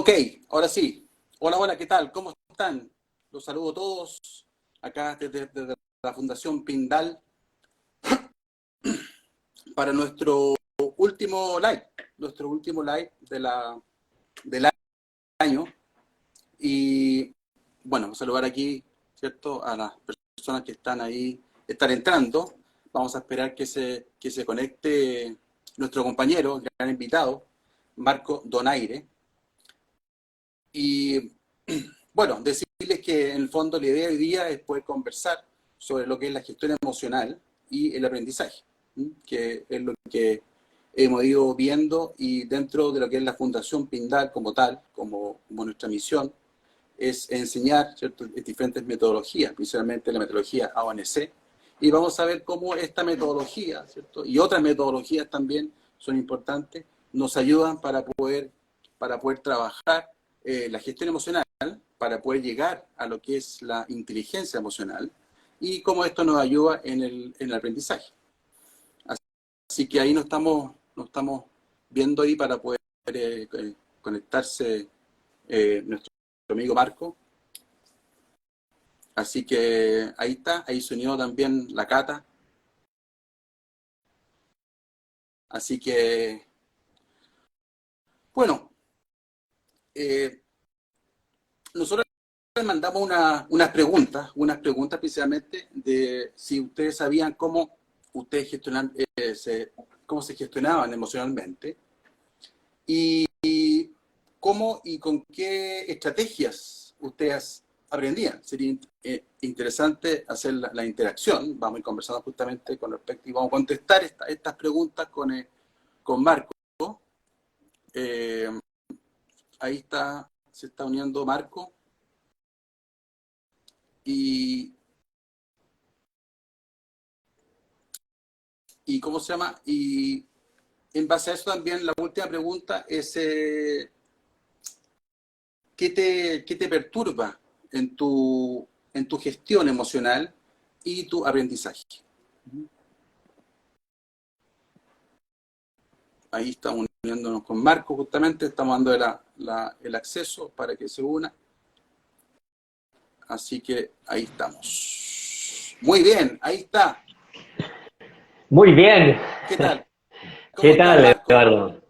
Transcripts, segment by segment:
Ok, ahora sí. Hola, hola, ¿qué tal? ¿Cómo están? Los saludo a todos acá desde la Fundación Pindal para nuestro último live del año. Y bueno, saludar aquí, ¿cierto? A las personas que están entrando. Vamos a esperar que se conecte nuestro compañero, el gran invitado, Marco Donaire. Y bueno, decirles que en el fondo la idea hoy día es poder conversar sobre lo que es la gestión emocional y el aprendizaje, que es lo que hemos ido viendo, y dentro de lo que es la Fundación Pindal como tal, como nuestra misión, es enseñar, ¿cierto?, diferentes metodologías, principalmente la metodología ANC, y vamos a ver cómo esta metodología, ¿cierto?, y otras metodologías también son importantes, nos ayudan para poder trabajar la gestión emocional, para poder llegar a lo que es la inteligencia emocional, y cómo esto nos ayuda en el aprendizaje. Así que ahí nos estamos viendo ahí para poder conectarse nuestro amigo Marco. Así que ahí está, ahí se unió también la Cata. Así que, bueno, eh, nosotros les mandamos unas preguntas precisamente de si ustedes sabían cómo ustedes cómo se gestionaban emocionalmente, y cómo y con qué estrategias ustedes aprendían. Sería interesante hacer la interacción. Vamos a ir conversando justamente con respecto, y vamos a contestar estas preguntas con Marco. Eh, Ahí está, se está uniendo Marco. Y ¿cómo se llama? Y en base a eso también la última pregunta es ¿qué te perturba en tu gestión emocional y tu aprendizaje? Ahí estamos uniéndonos con Marco justamente, estamos dando el acceso para que se una. Así que ahí estamos. Muy bien, ahí está. Muy bien. ¿Qué tal? ¿Qué ¿Cómo estás, tal, Marco? Eduardo?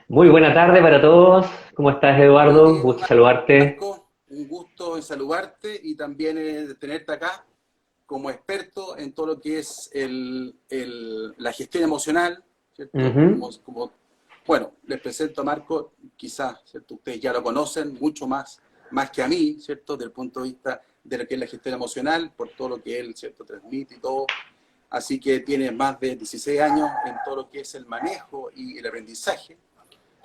Muy buena tarde para todos. ¿Cómo estás, Muy Eduardo? bien, Gusto saludarte. Marco. Un gusto en saludarte y también de tenerte acá como experto en todo lo que es la gestión emocional, ¿cierto? Ujú. Bueno, les presento a Marco, quizás, ¿cierto?, ustedes ya lo conocen mucho más que a mí, ¿cierto?, desde el punto de vista de lo que es la gestión emocional, por todo lo que él, ¿cierto?, transmite y todo. Así que tiene más de 16 años en todo lo que es el manejo y el aprendizaje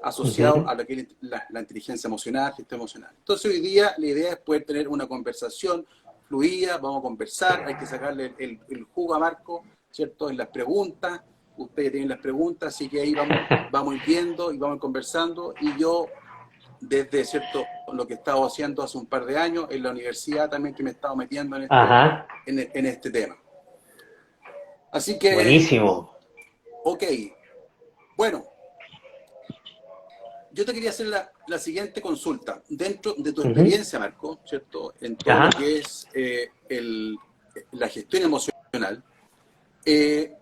asociado Ujú. a lo que es la inteligencia emocional, gestión emocional. Entonces hoy día la idea es poder tener una conversación fluida, vamos a conversar, hay que sacarle el jugo a Marco, ¿cierto?, en las preguntas. Ustedes tienen las preguntas, así que ahí vamos viendo y vamos conversando. Y yo, desde, ¿cierto?, lo que he estado haciendo hace un par de años en la universidad también, que me he estado metiendo en Ajá. este tema. Así que, Buenísimo. ok, bueno, yo te quería hacer la siguiente consulta. Dentro de tu Ujú. experiencia, Marco, ¿cierto?, en todo Ajá. lo que es la gestión emocional, eh,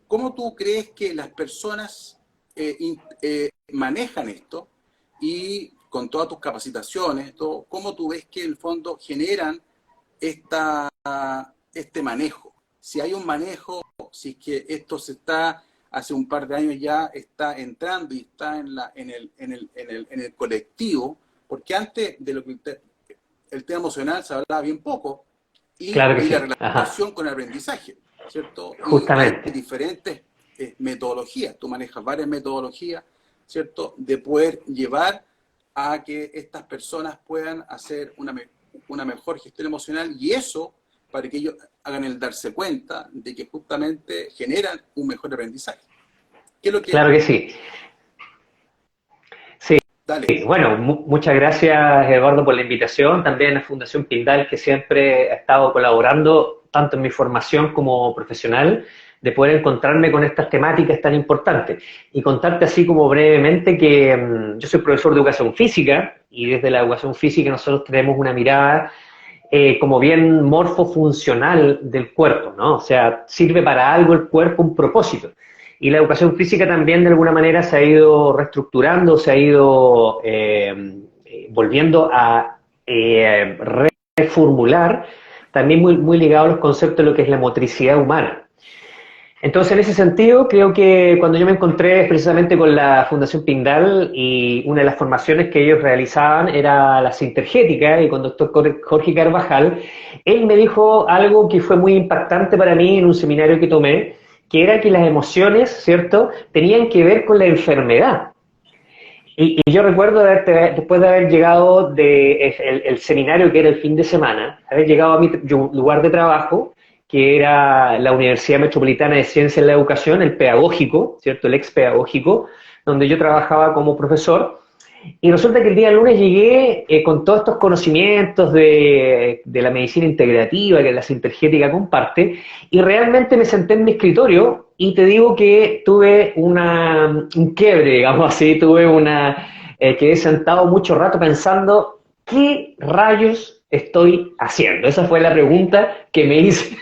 ¿cómo tú crees que las personas manejan esto? Y con todas tus capacitaciones, ¿cómo tú ves que en el fondo generan este manejo? Si hay un manejo, si es que esto hace un par de años ya está entrando y está en el colectivo, porque antes de lo que el tema emocional se hablaba bien poco, Claro que y la sí. Ajá. relación con el aprendizaje, ¿cierto? Y hay Justamente. diferentes metodologías, tú manejas varias metodologías, ¿cierto?, de poder llevar a que estas personas puedan hacer una mejor gestión emocional, y eso para que ellos hagan el darse cuenta de que justamente generan un mejor aprendizaje. ¿Qué es lo que? Claro que sí. Sí. Dale. Bueno, muchas gracias, Eduardo, por la invitación. También a Fundación Pindal, que siempre ha estado colaborando tanto en mi formación como profesional de poder encontrarme con estas temáticas tan importantes. Y contarte así como brevemente que yo soy profesor de educación física, y desde la educación física nosotros tenemos una mirada como bien morfofuncional del cuerpo, ¿no? O sea, sirve para algo el cuerpo, un propósito. Y la educación física también de alguna manera se ha ido reestructurando, se ha ido volviendo a reformular, también muy ligado a los conceptos de lo que es la motricidad humana. Entonces, en ese sentido, creo que cuando yo me encontré precisamente con la Fundación Pindal y una de las formaciones que ellos realizaban era la sintergética, y con el doctor Jorge Carvajal, él me dijo algo que fue muy impactante para mí en un seminario que tomé, que era que las emociones, ¿cierto?, tenían que ver con la enfermedad. Y yo recuerdo, después de haber llegado el seminario, que era el fin de semana, haber llegado a mi lugar de trabajo, que era la Universidad Metropolitana de Ciencias de la Educación, el pedagógico, ¿cierto?, el ex pedagógico, donde yo trabajaba como profesor. Y resulta que el día lunes llegué con todos estos conocimientos de la medicina integrativa que la sintergética comparte, y realmente me senté en mi escritorio y te digo que tuve un quiebre, digamos así, quedé sentado mucho rato pensando, ¿qué rayos estoy haciendo? Esa fue la pregunta que me hice.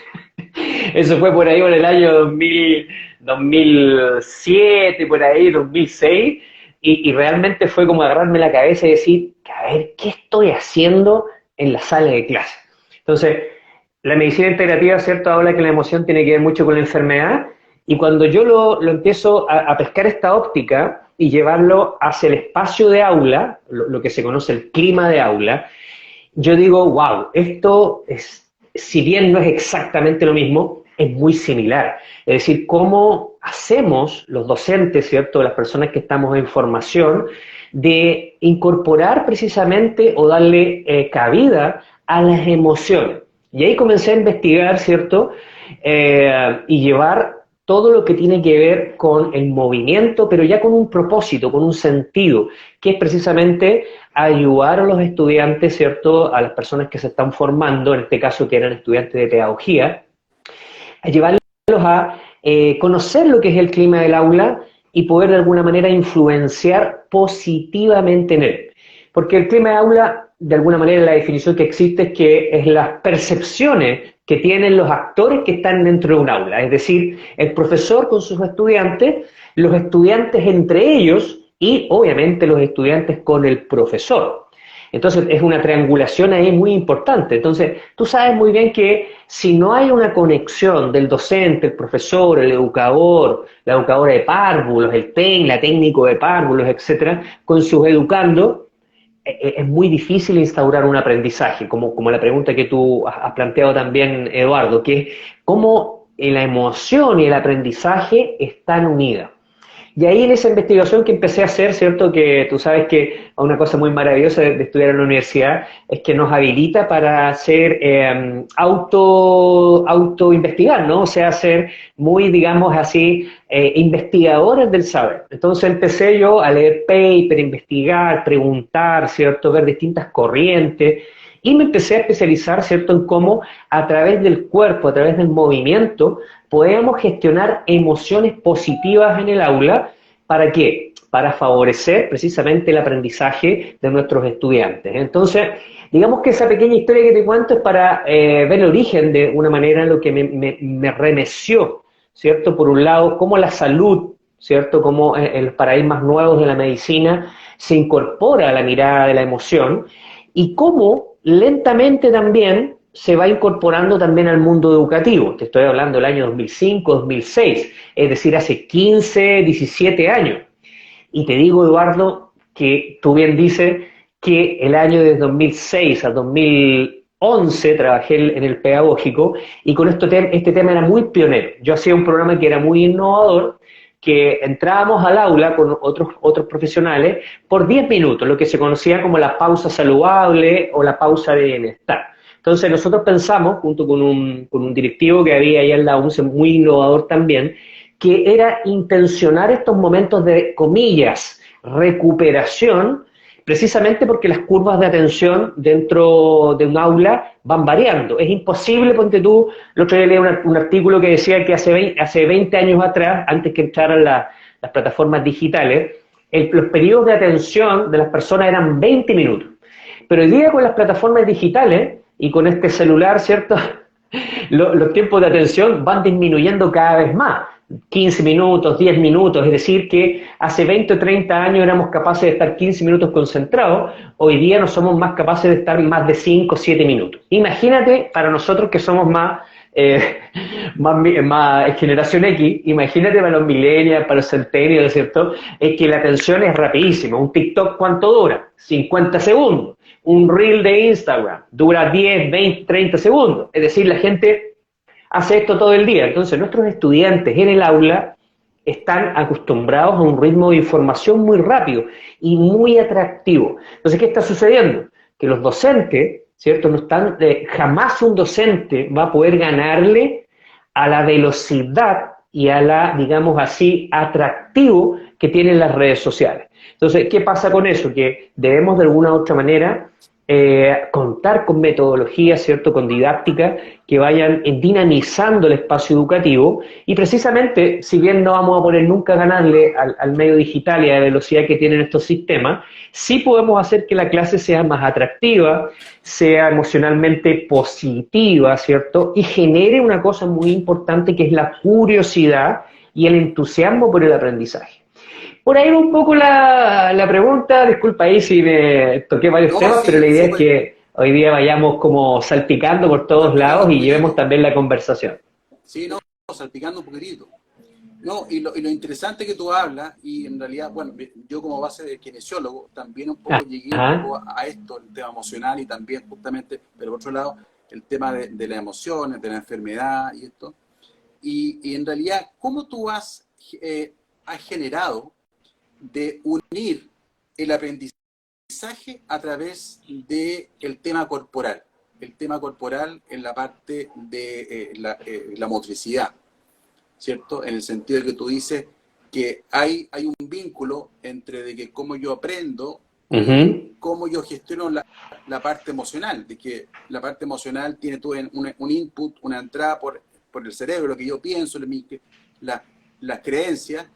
Eso fue por ahí por el año 2007, por ahí, 2006, y realmente fue como agarrarme la cabeza y decir, a ver, ¿qué estoy haciendo en la sala de clase? Entonces, la medicina integrativa, ¿cierto?, habla que la emoción tiene que ver mucho con la enfermedad, y cuando yo lo empiezo a pescar esta óptica y llevarlo hacia el espacio de aula, lo que se conoce el clima de aula, yo digo, wow, esto es, si bien no es exactamente lo mismo, es muy similar. Es decir, cómo hacemos los docentes, ¿cierto?, las personas que estamos en formación, de incorporar precisamente o darle cabida a las emociones. Y ahí comencé a investigar, ¿cierto?, y llevar todo lo que tiene que ver con el movimiento, pero ya con un propósito, con un sentido, que es precisamente ayudar a los estudiantes, ¿cierto?, a las personas que se están formando, en este caso que eran estudiantes de pedagogía, a llevarlos a conocer lo que es el clima del aula y poder de alguna manera influenciar positivamente en él. Porque el clima de aula, de alguna manera, la definición que existe es que es las percepciones que tienen los actores que están dentro de un aula. Es decir, el profesor con sus estudiantes, los estudiantes entre ellos y, obviamente, los estudiantes con el profesor. Entonces, es una triangulación ahí muy importante. Entonces, tú sabes muy bien que si no hay una conexión del docente, el profesor, el educador, la educadora de párvulos, el la técnico de párvulos, etcétera, con sus educandos, es muy difícil instaurar un aprendizaje, como la pregunta que tú has planteado también, Eduardo, que es cómo la emoción y el aprendizaje están unidas. Y ahí en esa investigación que empecé a hacer, ¿cierto?, que tú sabes que una cosa muy maravillosa de estudiar en la universidad es que nos habilita para hacer autoinvestigar, ¿no? O sea, ser muy, digamos así, investigadores del saber. Entonces empecé yo a leer paper, investigar, preguntar, ¿cierto?, ver distintas corrientes, y me empecé a especializar, ¿cierto?, en cómo a través del cuerpo, a través del movimiento, podemos gestionar emociones positivas en el aula. ¿Para qué? Para favorecer precisamente el aprendizaje de nuestros estudiantes. Entonces, digamos que esa pequeña historia que te cuento es para ver el origen de una manera en lo que me remeció, ¿cierto? Por un lado, cómo la salud, ¿cierto?, cómo en los paradigmas nuevos de la medicina se incorpora a la mirada de la emoción, y cómo lentamente también se va incorporando también al mundo educativo. Te estoy hablando del año 2005, 2006, es decir, hace 15, 17 años. Y te digo, Eduardo, que tú bien dices que el año de 2006 a 2011 trabajé en el pedagógico, y con este tema era muy pionero. Yo hacía un programa que era muy innovador, que entrábamos al aula con otros profesionales por 10 minutos, lo que se conocía como la pausa saludable o la pausa de bienestar. Entonces nosotros pensamos, junto con un directivo que había ahí en la UNCE, muy innovador también, que era intencionar estos momentos de, comillas, recuperación, precisamente porque las curvas de atención dentro de un aula van variando. Es imposible, ponte tú, el otro día leí un artículo que decía que hace 20 años atrás, antes que entraran las plataformas digitales, los periodos de atención de las personas eran 20 minutos. Pero hoy día con las plataformas digitales y con este celular, ¿cierto? Los tiempos de atención van disminuyendo cada vez más. 15 minutos, 10 minutos, es decir, que hace 20 o 30 años éramos capaces de estar 15 minutos concentrados, hoy día no somos más capaces de estar más de 5 o 7 minutos. Imagínate, para nosotros que somos más generación X, imagínate para los millennials, para los centennials, ¿cierto? Es que la atención es rapidísima. Un TikTok, ¿cuánto dura? 50 segundos. Un reel de Instagram dura 10, 20, 30 segundos. Es decir, la gente hace esto todo el día. Entonces, nuestros estudiantes en el aula están acostumbrados a un ritmo de información muy rápido y muy atractivo. Entonces, ¿qué está sucediendo? Que los docentes, ¿cierto? No están, jamás un docente va a poder ganarle a la velocidad y a la, digamos así, atractivo que tienen las redes sociales. Entonces, ¿qué pasa con eso? Que debemos de alguna u otra manera contar con metodologías, ¿cierto?, con didáctica que vayan dinamizando el espacio educativo y precisamente, si bien no vamos a poder nunca ganarle al medio digital y a la velocidad que tienen estos sistemas, sí podemos hacer que la clase sea más atractiva, sea emocionalmente positiva, ¿cierto?, y genere una cosa muy importante que es la curiosidad y el entusiasmo por el aprendizaje. Por ahí va un poco la pregunta, disculpa ahí si me toqué varios temas, sí, pero la idea es súper. que hoy día vayamos como salpicando por todos Salpicando lados un y llevemos poquitito. también la conversación. Sí, no, salpicando un poquitito. No, y lo interesante que tú hablas, y en realidad, bueno, yo como base de kinesiólogo, también un poco llegué un Ajá. poco a esto, el tema emocional y también justamente, pero por otro lado, el tema de las emociones, de la enfermedad y esto. Y en realidad, ¿cómo tú has generado de unir el aprendizaje a través del tema corporal? El tema corporal en la parte de la motricidad, ¿cierto? En el sentido de que tú dices que hay un vínculo entre de que cómo yo aprendo y Ujú. cómo yo gestiono la parte emocional, de que la parte emocional tiene todo un input, una entrada por el cerebro, lo que yo pienso, las creencias,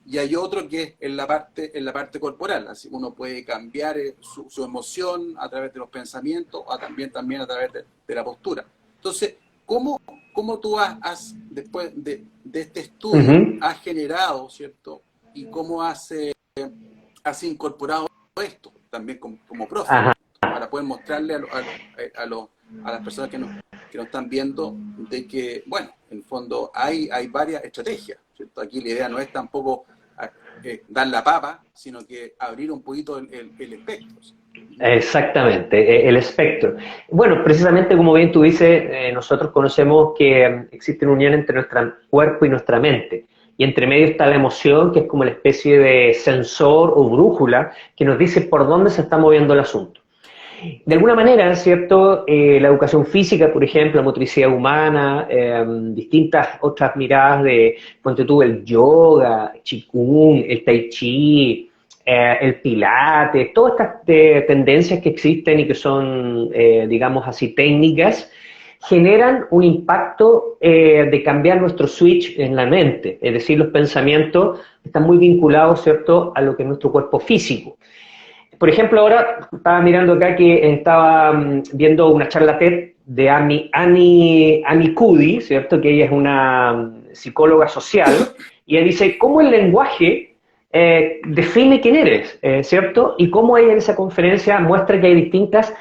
y hay otro que es en la parte corporal, así uno puede cambiar su emoción a través de los pensamientos o también a través de la postura. Entonces, ¿cómo tú después de este estudio, Ujú. has generado, ¿cierto? Y cómo has incorporado esto también como profe, Ajá. para poder mostrarle a las personas que nos están viendo de que, bueno, en el fondo hay varias estrategias, ¿cierto? Aquí la idea no es tampoco dar la papa, sino que abrir un poquito el espectro. Exactamente, el espectro. Bueno, precisamente como bien tú dices, nosotros conocemos que existe una unión entre nuestro cuerpo y nuestra mente. Y entre medio está la emoción, que es como la especie de sensor o brújula que nos dice por dónde se está moviendo el asunto. De alguna manera, ¿cierto? La educación física, por ejemplo, la motricidad humana, distintas otras miradas de, ponte tú, el yoga, el qigong, el tai chi, el pilates, todas estas tendencias que existen y que son, digamos así, técnicas, generan un impacto de cambiar nuestro switch en la mente, es decir, los pensamientos están muy vinculados, ¿cierto?, a lo que es nuestro cuerpo físico. Por ejemplo, ahora estaba mirando acá que estaba viendo una charla TED de Annie Cuddy, ¿cierto? Que ella es una psicóloga social, y ella dice cómo el lenguaje define quién eres, ¿cierto? Y cómo ella en esa conferencia muestra que hay distintas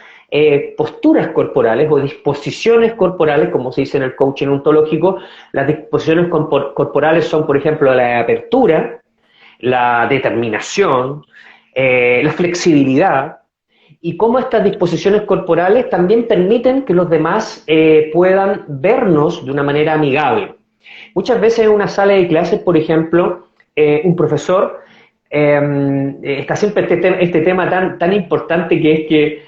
posturas corporales o disposiciones corporales, como se dice en el coaching ontológico. Las disposiciones corporales son, por ejemplo, la apertura, la determinación, la flexibilidad, y cómo estas disposiciones corporales también permiten que los demás puedan vernos de una manera amigable. Muchas veces en una sala de clases, por ejemplo, un profesor está siempre este tema tan importante que es que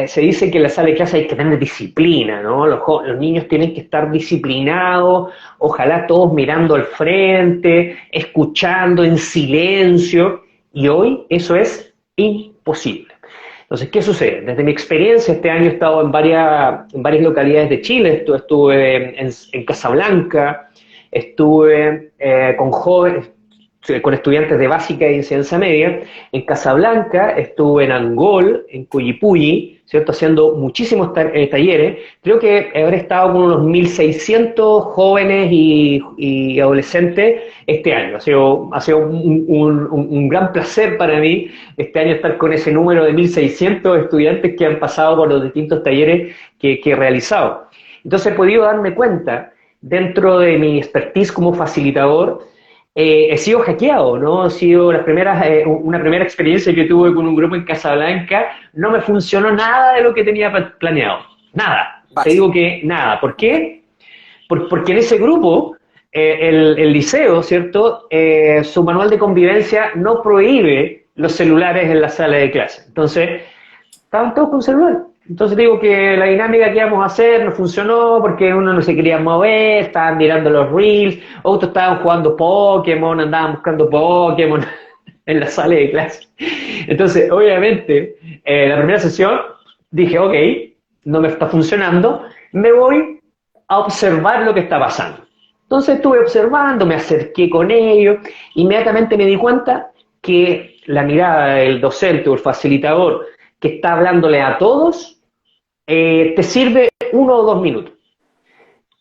se dice que en la sala de clase hay que tener disciplina, ¿no? Los niños tienen que estar disciplinados, ojalá todos mirando al frente, escuchando en silencio, y hoy eso es imposible. posible. Entonces, ¿qué sucede? Desde mi experiencia, este año he estado en varias localidades de Chile. Estuve en Casablanca, estuve con jóvenes, con estudiantes de básica y enseñanza media. En Casablanca estuve en Angol, en Cuyipulli, ¿cierto? Haciendo muchísimos talleres. Creo que habré estado con unos 1.600 jóvenes y adolescentes este año. Ha sido un gran placer para mí este año estar con ese número de 1.600 estudiantes que han pasado por los distintos talleres que he realizado. Entonces he podido darme cuenta, dentro de mi expertise como facilitador, he sido hackeado, ¿no? Ha sido una primera experiencia que tuve con un grupo en Casablanca, no me funcionó nada de lo que tenía planeado, nada, te digo que nada. ¿Por qué? Porque en ese grupo, el liceo, ¿cierto? Su manual de convivencia no prohíbe los celulares en la sala de clase, entonces estaban todos con celular. Entonces digo que la dinámica que íbamos a hacer no funcionó porque uno no se quería mover, estaban mirando los reels, otros estaban jugando Pokémon, andaban buscando Pokémon en la sala de clase. Entonces, obviamente, la primera sesión dije, ok, no me está funcionando, me voy a observar lo que está pasando. Entonces estuve observando, me acerqué con ellos, inmediatamente me di cuenta que la mirada del docente o el facilitador que está hablándole a todos, te sirve 1 o 2 minutos.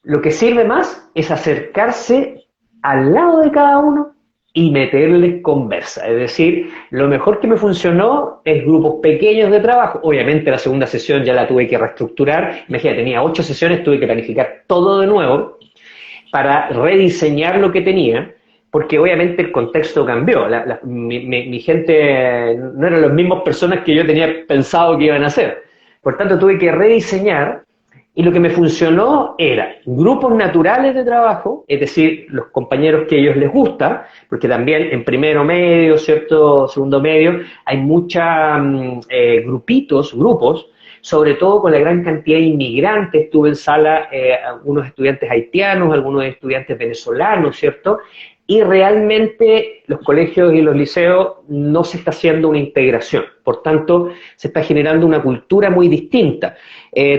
Lo que sirve más es acercarse al lado de cada uno y meterle conversa. Es decir, lo mejor que me funcionó es grupos pequeños de trabajo. Obviamente la segunda sesión ya la tuve que reestructurar. Imagínate, tenía 8 sesiones, tuve que planificar todo de nuevo para rediseñar lo que tenía, porque obviamente el contexto cambió. Mi gente no eran las mismas personas que yo tenía pensado que iban a ser. Por tanto, tuve que rediseñar, y lo que me funcionó era grupos naturales de trabajo, es decir, los compañeros que a ellos les gusta, porque también en primero medio, ¿cierto? Segundo medio, hay muchos grupos, sobre todo con la gran cantidad de inmigrantes. Tuve en sala algunos estudiantes haitianos, algunos estudiantes venezolanos, ¿cierto? Y realmente los colegios y los liceos no se está haciendo una integración. Por tanto, se está generando una cultura muy distinta.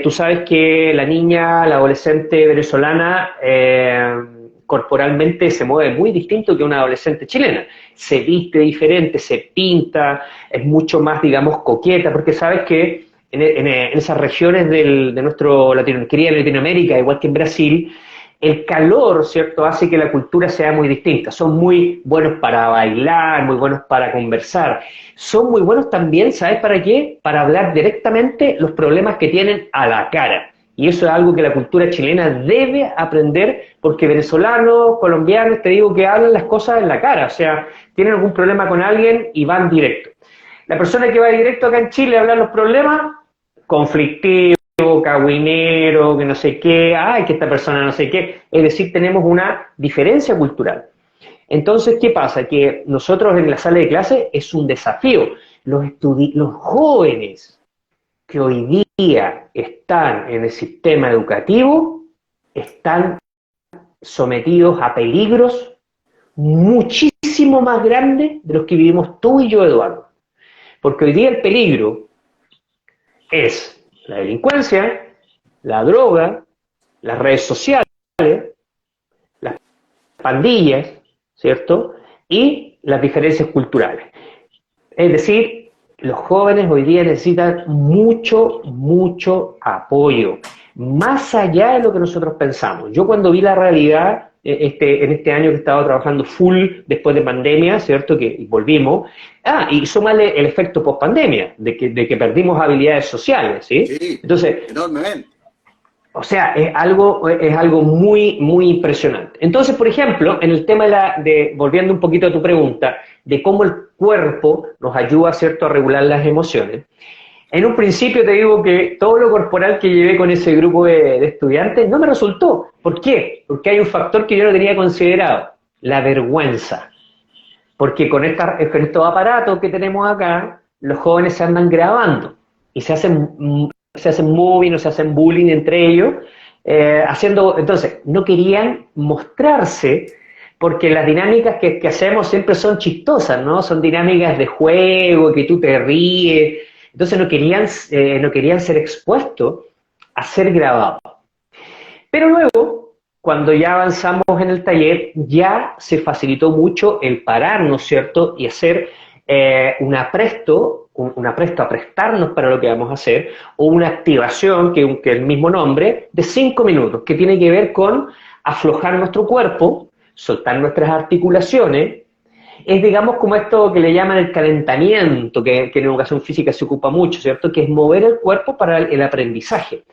Tú sabes que la niña, la adolescente venezolana, corporalmente se mueve muy distinto que una adolescente chilena. Se viste diferente, se pinta, es mucho más, digamos, coqueta, porque sabes que en esas regiones de nuestro querida Latinoamérica, igual que en Brasil, el calor, ¿cierto?, hace que la cultura sea muy distinta. Son muy buenos para bailar, muy buenos para conversar. Son muy buenos también, ¿sabes para qué? Para hablar directamente los problemas que tienen a la cara. Y eso es algo que la cultura chilena debe aprender, porque venezolanos, colombianos, te digo que hablan las cosas en la cara. O sea, tienen algún problema con alguien y van directo. La persona que va directo acá en Chile a hablar los problemas, conflictivo, cagüinero, que no sé qué, ay, que esta persona no sé qué. Es decir, tenemos una diferencia cultural. Entonces, ¿qué pasa? Que nosotros en la sala de clase es un desafío. Los jóvenes que hoy día están en el sistema educativo están sometidos a peligros muchísimo más grandes de los que vivimos tú y yo, Eduardo. Porque hoy día el peligro es la delincuencia, la droga, las redes sociales, las pandillas, ¿cierto? Y las diferencias culturales. Es decir, los jóvenes hoy día necesitan mucho, mucho apoyo, más allá de lo que nosotros pensamos. Yo cuando vi la realidad, en este año que he estado trabajando full después de pandemia, ¿cierto? Que volvimos. Y súmale el efecto post-pandemia, de que perdimos habilidades sociales, ¿sí? Sí, entonces, enormemente. O sea, es algo muy, muy impresionante. Entonces, por ejemplo, en el tema volviendo un poquito a tu pregunta, de cómo el cuerpo nos ayuda, ¿cierto?, a regular las emociones. En un principio te digo que todo lo corporal que llevé con ese grupo de estudiantes no me resultó. ¿Por qué? Porque hay un factor que yo no tenía considerado, la vergüenza. Porque con estos aparatos que tenemos acá, los jóvenes se andan grabando y se hacen moving o se hacen bullying entre ellos, entonces no querían mostrarse porque las dinámicas que hacemos siempre son chistosas, ¿no? Son dinámicas de juego, que tú te ríes. Entonces no querían ser expuestos a ser grabados. Pero luego, cuando ya avanzamos en el taller, ya se facilitó mucho el pararnos, ¿cierto? Y hacer un apresto a prestarnos para lo que vamos a hacer, o una activación, que el mismo nombre, de 5 minutos, que tiene que ver con aflojar nuestro cuerpo, soltar nuestras articulaciones. Es, digamos, como esto que le llaman el calentamiento, que en educación física se ocupa mucho, ¿cierto? Que es mover el cuerpo para el aprendizaje.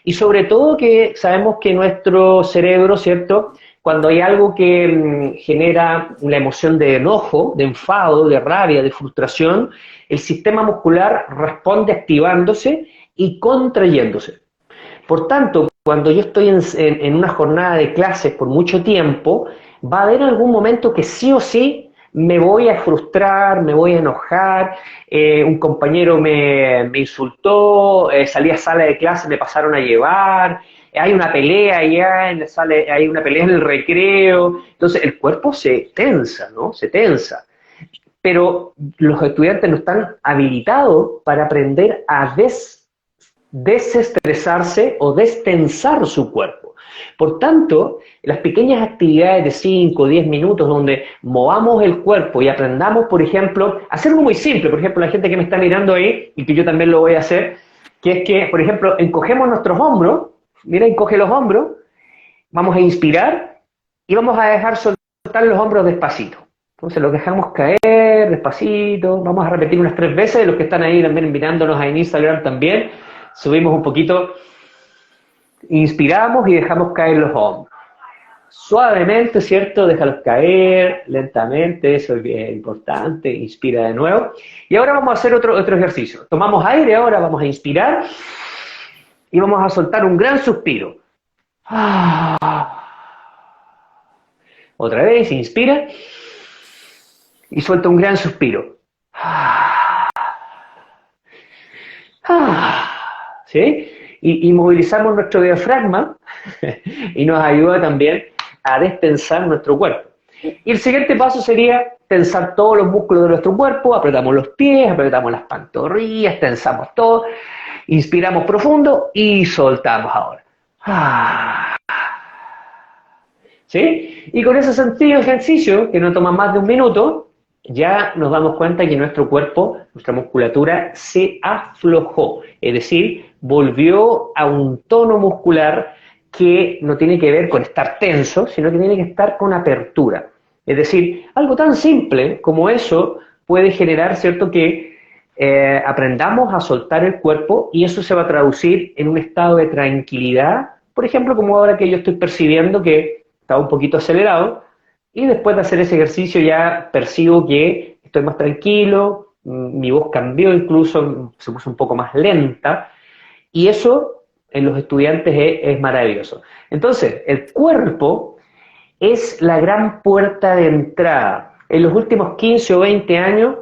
Y sobre todo que sabemos que nuestro cerebro, ¿cierto?, cuando hay algo que genera una emoción de enojo, de enfado, de rabia, de frustración, el sistema muscular responde activándose y contrayéndose. Por tanto, cuando yo estoy en una jornada de clases por mucho tiempo, va a haber algún momento que sí o sí me voy a frustrar, me voy a enojar, un compañero me insultó, salí a sala de clase, me pasaron a llevar, hay una pelea allá en la sala, hay una pelea en el recreo, entonces el cuerpo se tensa, ¿no? Se tensa. Pero los estudiantes no están habilitados para aprender a desestresarse o destensar su cuerpo. Por tanto, las pequeñas actividades de 5 o 10 minutos donde movamos el cuerpo y aprendamos, por ejemplo, a hacer algo muy simple, por ejemplo, la gente que me está mirando ahí, y que yo también lo voy a hacer, que es que, por ejemplo, encogemos nuestros hombros, mira, encoge los hombros, vamos a inspirar y vamos a dejar soltar los hombros despacito. Entonces los dejamos caer despacito, vamos a repetir unas 3 veces, los que están ahí también mirándonos en Instagram también, subimos un poquito, inspiramos y dejamos caer los hombros. Suavemente, ¿cierto? Déjalos caer, lentamente, eso es bien importante, inspira de nuevo. Y ahora vamos a hacer otro ejercicio. Tomamos aire ahora, vamos a inspirar y vamos a soltar un gran suspiro. Otra vez, inspira y suelta un gran suspiro. ¿Sí? Y movilizamos nuestro diafragma y nos ayuda también a destensar nuestro cuerpo. Y el siguiente paso sería tensar todos los músculos de nuestro cuerpo, apretamos los pies, apretamos las pantorrillas, tensamos todo, inspiramos profundo y soltamos ahora. ¿Sí? Y con ese sencillo ejercicio, que no toma más de 1 minuto, ya nos damos cuenta que nuestro cuerpo, nuestra musculatura, se aflojó. Es decir, volvió a un tono muscular que no tiene que ver con estar tenso, sino que tiene que estar con apertura. Es decir, algo tan simple como eso puede generar, ¿cierto?, que aprendamos a soltar el cuerpo y eso se va a traducir en un estado de tranquilidad, por ejemplo, como ahora que yo estoy percibiendo que está un poquito acelerado, y después de hacer ese ejercicio ya percibo que estoy más tranquilo, mi voz cambió incluso, se puso un poco más lenta, y eso en los estudiantes es maravilloso. Entonces, el cuerpo es la gran puerta de entrada. En los últimos 15 o 20 años,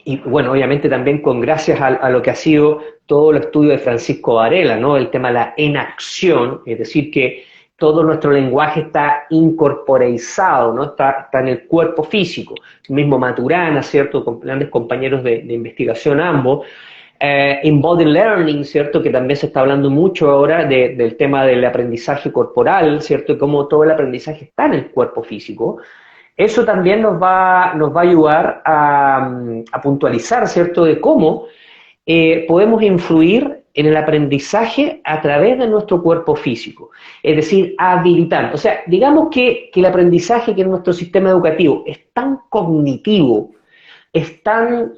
y bueno, obviamente también con gracias a lo que ha sido todo el estudio de Francisco Varela, ¿no? El tema de la enacción, es decir, que todo nuestro lenguaje está incorporeizado, ¿no? Está en el cuerpo físico. El mismo Maturana, ¿cierto? Con grandes compañeros de investigación ambos. Embodied Learning, ¿cierto? Que también se está hablando mucho ahora del tema del aprendizaje corporal, ¿cierto? Y cómo todo el aprendizaje está en el cuerpo físico. Eso también nos va a ayudar a puntualizar, ¿cierto?, de cómo podemos influir en el aprendizaje a través de nuestro cuerpo físico. Es decir, habilitando. O sea, digamos que el aprendizaje que en nuestro sistema educativo es tan cognitivo, es tan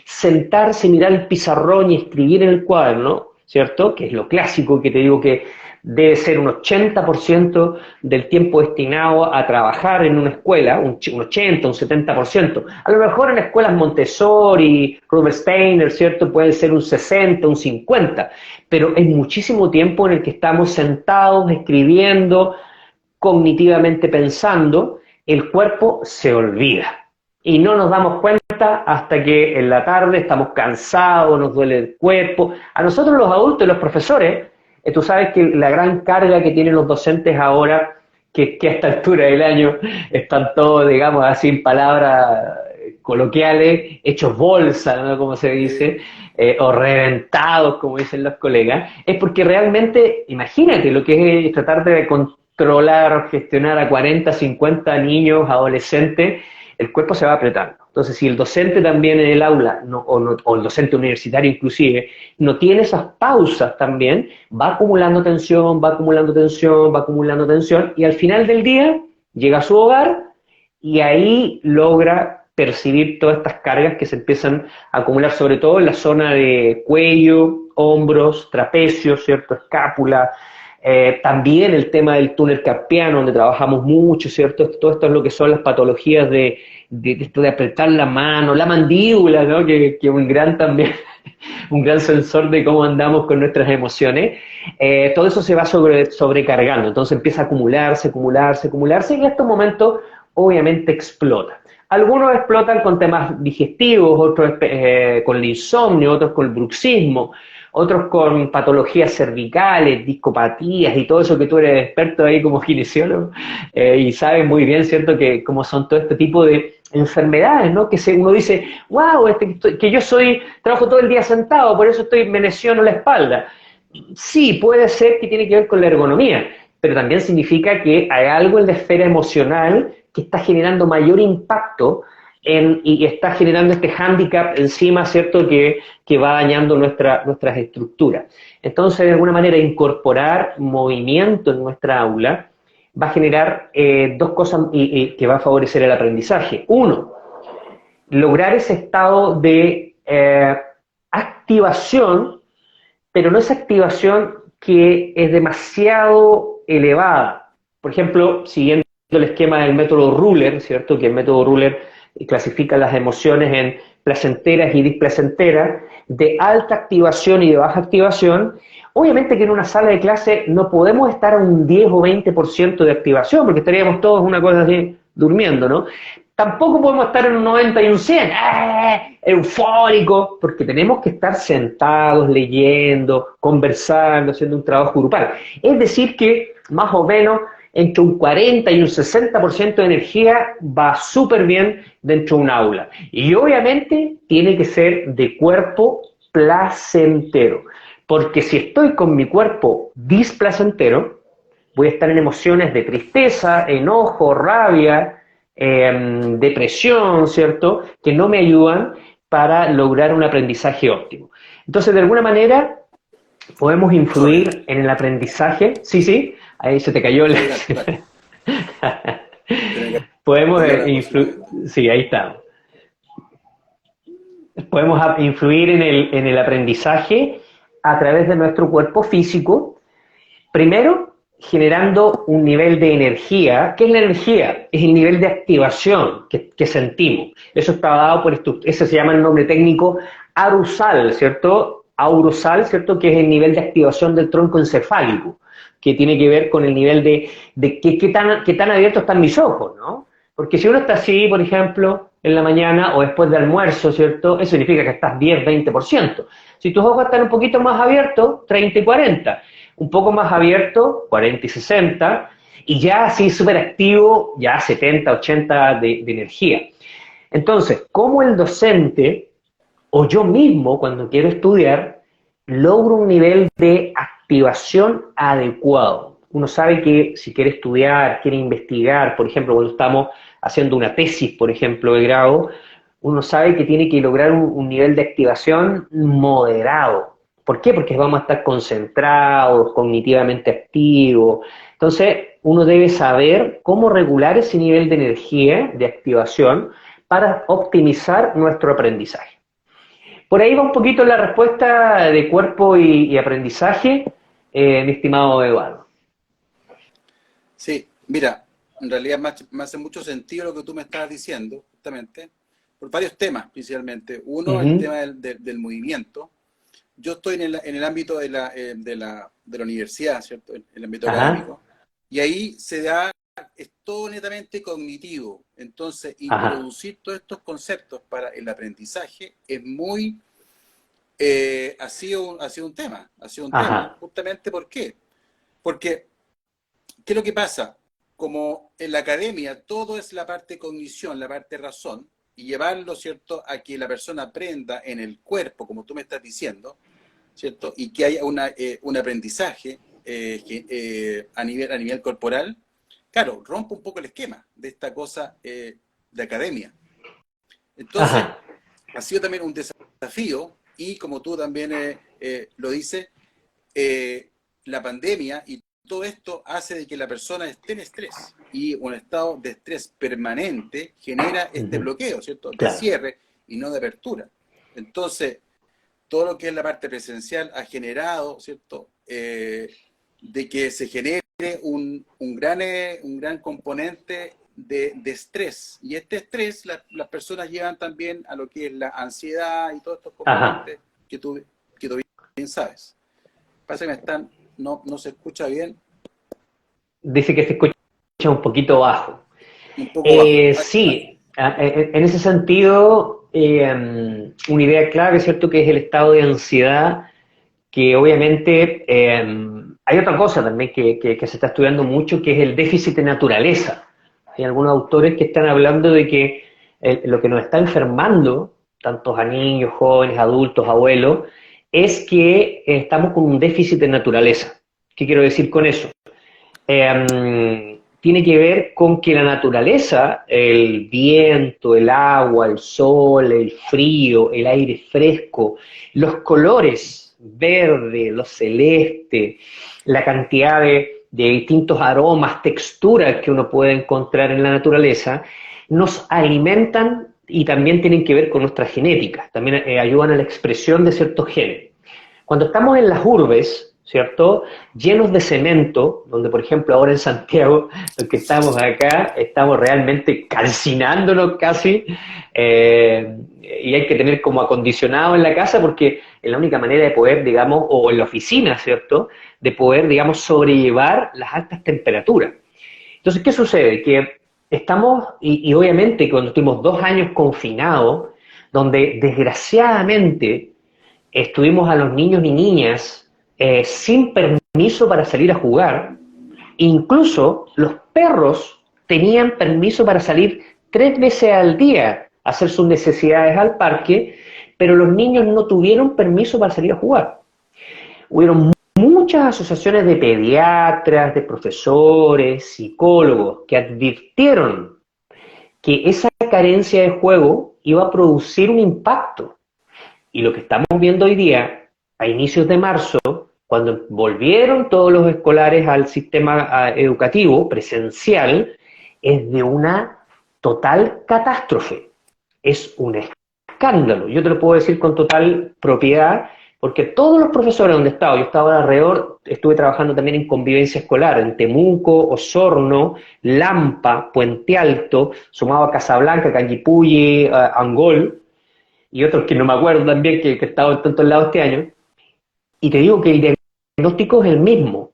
sentarse, mirar el pizarrón y escribir en el cuaderno, ¿cierto?, que es lo clásico, que te digo que debe ser un 80% del tiempo destinado a trabajar en una escuela, un 80, un 70%. A lo mejor en escuelas Montessori, Rudolf Steiner, ¿cierto?, puede ser un 60, un 50, pero es muchísimo tiempo en el que estamos sentados, escribiendo, cognitivamente pensando, el cuerpo se olvida. Y no nos damos cuenta hasta que en la tarde estamos cansados, nos duele el cuerpo. A nosotros los adultos y los profesores, tú sabes que la gran carga que tienen los docentes ahora que a esta altura del año están todos, digamos así, en palabras coloquiales, hechos bolsa, ¿no? Como se dice, o reventados, como dicen los colegas, es porque realmente, imagínate lo que es tratar de controlar, gestionar a 40, 50 niños, adolescentes, el cuerpo se va apretando. Entonces, si el docente también en el aula, o el docente universitario inclusive, no tiene esas pausas también, va acumulando tensión, va acumulando tensión, va acumulando tensión, y al final del día llega a su hogar y ahí logra percibir todas estas cargas que se empiezan a acumular, sobre todo en la zona de cuello, hombros, trapecio, ¿cierto? Escápula, también el tema del túnel carpiano, donde trabajamos mucho, ¿cierto? Todo esto es lo que son las patologías de esto de apretar la mano, la mandíbula, ¿no? Que un gran también, un gran sensor de cómo andamos con nuestras emociones. Todo eso se va sobrecargando, entonces empieza a acumularse, acumularse, acumularse, y en estos momentos obviamente explota. Algunos explotan con temas digestivos, otros con el insomnio, otros con el bruxismo, otros con patologías cervicales, discopatías y todo eso que tú eres experto ahí como kinesiólogo, y sabes muy bien, ¿cierto?, que cómo son todo este tipo de enfermedades, ¿no? Uno dice, wow, que yo trabajo todo el día sentado, por eso me lesiono la espalda. Sí, puede ser que tiene que ver con la ergonomía, pero también significa que hay algo en la esfera emocional que está generando mayor impacto y está generando este hándicap encima, ¿cierto?, que va dañando nuestras estructuras. Entonces, de alguna manera, incorporar movimiento en nuestra aula va a generar dos cosas que va a favorecer el aprendizaje. Uno, lograr ese estado de activación, pero no esa activación que es demasiado elevada. Por ejemplo, siguiendo el esquema del método Ruller, ¿cierto? Que el método Ruller clasifica las emociones en placenteras y displacenteras, de alta activación y de baja activación. Obviamente que en una sala de clase no podemos estar a un 10 o 20% de activación, porque estaríamos todos una cosa así durmiendo, ¿no? Tampoco podemos estar en un 90 y un 100, eufórico, porque tenemos que estar sentados, leyendo, conversando, haciendo un trabajo grupal. Es decir que, más o menos, entre un 40 y un 60% de energía va súper bien dentro de un aula. Y obviamente tiene que ser de cuerpo placentero, porque si estoy con mi cuerpo displacentero, voy a estar en emociones de tristeza, enojo, rabia, depresión, ¿cierto?, que no me ayudan para lograr un aprendizaje óptimo. Entonces, de alguna manera, podemos Sorry. influir en el aprendizaje. Sí, sí, ahí se te cayó el... Sí, dale, dale. Se me Podemos cayó la influir... cosita. Sí, ahí está. Podemos influir en el aprendizaje a través de nuestro cuerpo físico. Primero, generando un nivel de energía. ¿Qué es la energía? Es el nivel de activación que sentimos. Eso está dado por esto. Ese se llama el nombre técnico arousal, ¿cierto? Aurosal, ¿cierto? Que es el nivel de activación del tronco encefálico, que tiene que ver con el nivel de qué tan abiertos están mis ojos, ¿no? Porque si uno está así, por ejemplo, en la mañana o después de almuerzo, ¿cierto? Eso significa que estás 10, 20%. Si tus ojos están un poquito más abiertos, 30 y 40. Un poco más abierto, 40 y 60. Y ya así súper activo, ya 70, 80 de energía. Entonces, ¿cómo el docente o yo mismo, cuando quiero estudiar, logro un nivel de activación adecuado? Uno sabe que si quiere estudiar, quiere investigar, por ejemplo, cuando estamos haciendo una tesis, por ejemplo, de grado, uno sabe que tiene que lograr un nivel de activación moderado. ¿Por qué? Porque vamos a estar concentrados, cognitivamente activos. Entonces, uno debe saber cómo regular ese nivel de energía, de activación, para optimizar nuestro aprendizaje. Por ahí va un poquito la respuesta de cuerpo y aprendizaje, mi estimado Eduardo. Sí, mira, en realidad me hace mucho sentido lo que tú me estabas diciendo, justamente, por varios temas, principalmente. Uno, el Ujú. tema del movimiento. Yo estoy en el ámbito de la universidad, ¿cierto? En el ámbito Ajá, académico. Y ahí se da, es todo netamente cognitivo. Entonces, ajá, introducir todos estos conceptos para el aprendizaje es muy, ha sido un tema, ajá, justamente ¿por qué? Porque, ¿qué es lo que pasa? como en la academia todo es la parte cognición, la parte razón, y llevarlo, ¿cierto?, a que la persona aprenda en el cuerpo, como tú me estás diciendo, ¿cierto?, y que haya un aprendizaje a nivel corporal, claro, rompe un poco el esquema de esta cosa de academia. Entonces, Ajá. ha sido también un desafío, y como tú también lo dices, la pandemia y todo esto hace de que la persona esté en estrés, y un estado de estrés permanente genera este Ujú. bloqueo, ¿cierto?, de Claro. cierre y no de apertura. Entonces, todo lo que es la parte presencial ha generado, ¿cierto?, de que se genere un gran componente de estrés. Y este estrés las personas llevan también a lo que es la ansiedad y todos estos Ajá. componentes que tú bien sabes. Pasa que no se escucha bien, Dice que se escucha un poquito bajo. un poco bajo. Ahí está. Sí, en ese sentido, una idea clave, ¿cierto?, que es el estado de ansiedad, que obviamente hay otra cosa también que se está estudiando mucho, que es el déficit de naturaleza. Hay algunos autores que están hablando de que lo que nos está enfermando, tantos a niños, jóvenes, adultos, abuelos, es que estamos con un déficit de naturaleza. ¿Qué quiero decir con eso? Tiene que ver con que la naturaleza, el viento, el agua, el sol, el frío, el aire fresco, los colores verde, los celeste, la cantidad de distintos aromas, texturas que uno puede encontrar en la naturaleza, nos alimentan y también tienen que ver con nuestra genética, también ayudan a la expresión de ciertos genes. Cuando estamos en las urbes, ¿cierto? Llenos de cemento, donde por ejemplo ahora en Santiago, los que estamos acá, estamos realmente calcinándonos casi, y hay que tener como acondicionado en la casa porque es la única manera de poder, digamos, o en la oficina, ¿cierto? De poder, digamos, sobrellevar las altas temperaturas. Entonces, ¿qué sucede? Que estamos, y obviamente cuando estuvimos 2 años confinados, donde desgraciadamente estuvimos a los niños y niñas sin permiso para salir a jugar. Incluso los perros tenían permiso para salir 3 veces al día a hacer sus necesidades al parque, pero los niños no tuvieron permiso para salir a jugar. Hubieron muchas asociaciones de pediatras, de profesores, psicólogos, que advirtieron que esa carencia de juego iba a producir un impacto. Y lo que estamos viendo hoy día, a inicios de marzo, cuando volvieron todos los escolares al sistema educativo presencial, es de una total catástrofe. Es un escándalo. Yo te lo puedo decir con total propiedad, porque todos los profesores donde he estado, yo estaba alrededor, estuve trabajando también en convivencia escolar, en Temuco, Osorno, Lampa, Puente Alto, sumado a Casablanca, Canguipulli, Angol, y otros que no me acuerdo también, que he estado en tantos lados este año, y te digo que el diagnóstico es el mismo.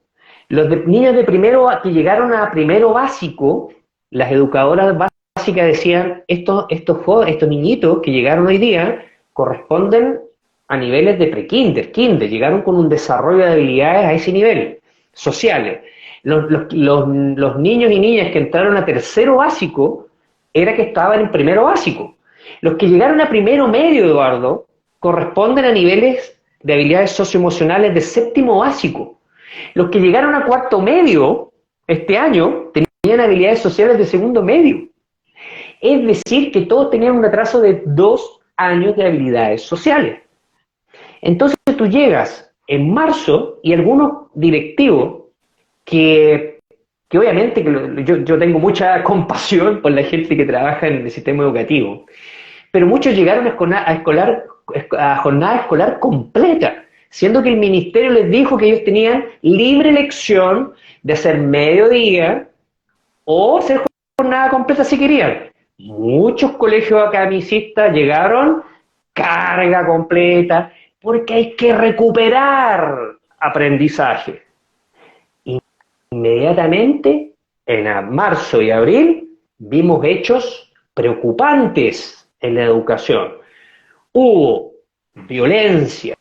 Niños de primero que llegaron a primero básico, las educadoras básicas decían, estos niñitos que llegaron hoy día corresponden a niveles de kinder, llegaron con un desarrollo de habilidades a ese nivel, sociales. Los niños y niñas que entraron a tercero básico, era que estaban en primero básico. Los que llegaron a primero medio, Eduardo, corresponden a niveles de habilidades socioemocionales de séptimo básico. Los que llegaron a cuarto medio este año tenían habilidades sociales de segundo medio. Es decir, que todos tenían un atraso de 2 años de habilidades sociales. Entonces tú llegas en marzo y algunos directivos que obviamente yo tengo mucha compasión por la gente que trabaja en el sistema educativo, pero muchos llegaron a jornada escolar completa, siendo que el ministerio les dijo que ellos tenían libre elección de hacer mediodía o hacer jornada completa si querían. Muchos colegios academicistas llegaron carga completa porque hay que recuperar aprendizaje. Inmediatamente, en marzo y abril, vimos hechos preocupantes en la educación. Hubo violencia,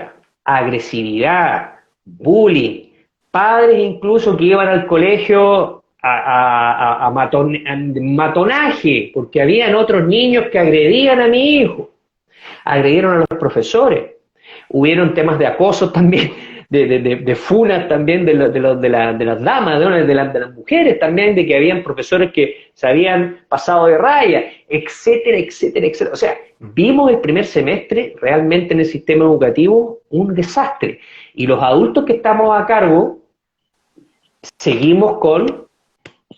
agresividad, bullying, padres incluso que iban al colegio matonaje, porque habían otros niños que agredían a mi hijo, agredieron a los profesores, hubieron temas de acoso también, de funas también de las damas, ¿no? de las mujeres también, de que habían profesores que se habían pasado de raya, etcétera, etcétera, etcétera. O sea, vimos el primer semestre realmente en el sistema educativo un desastre. Y los adultos que estamos a cargo seguimos con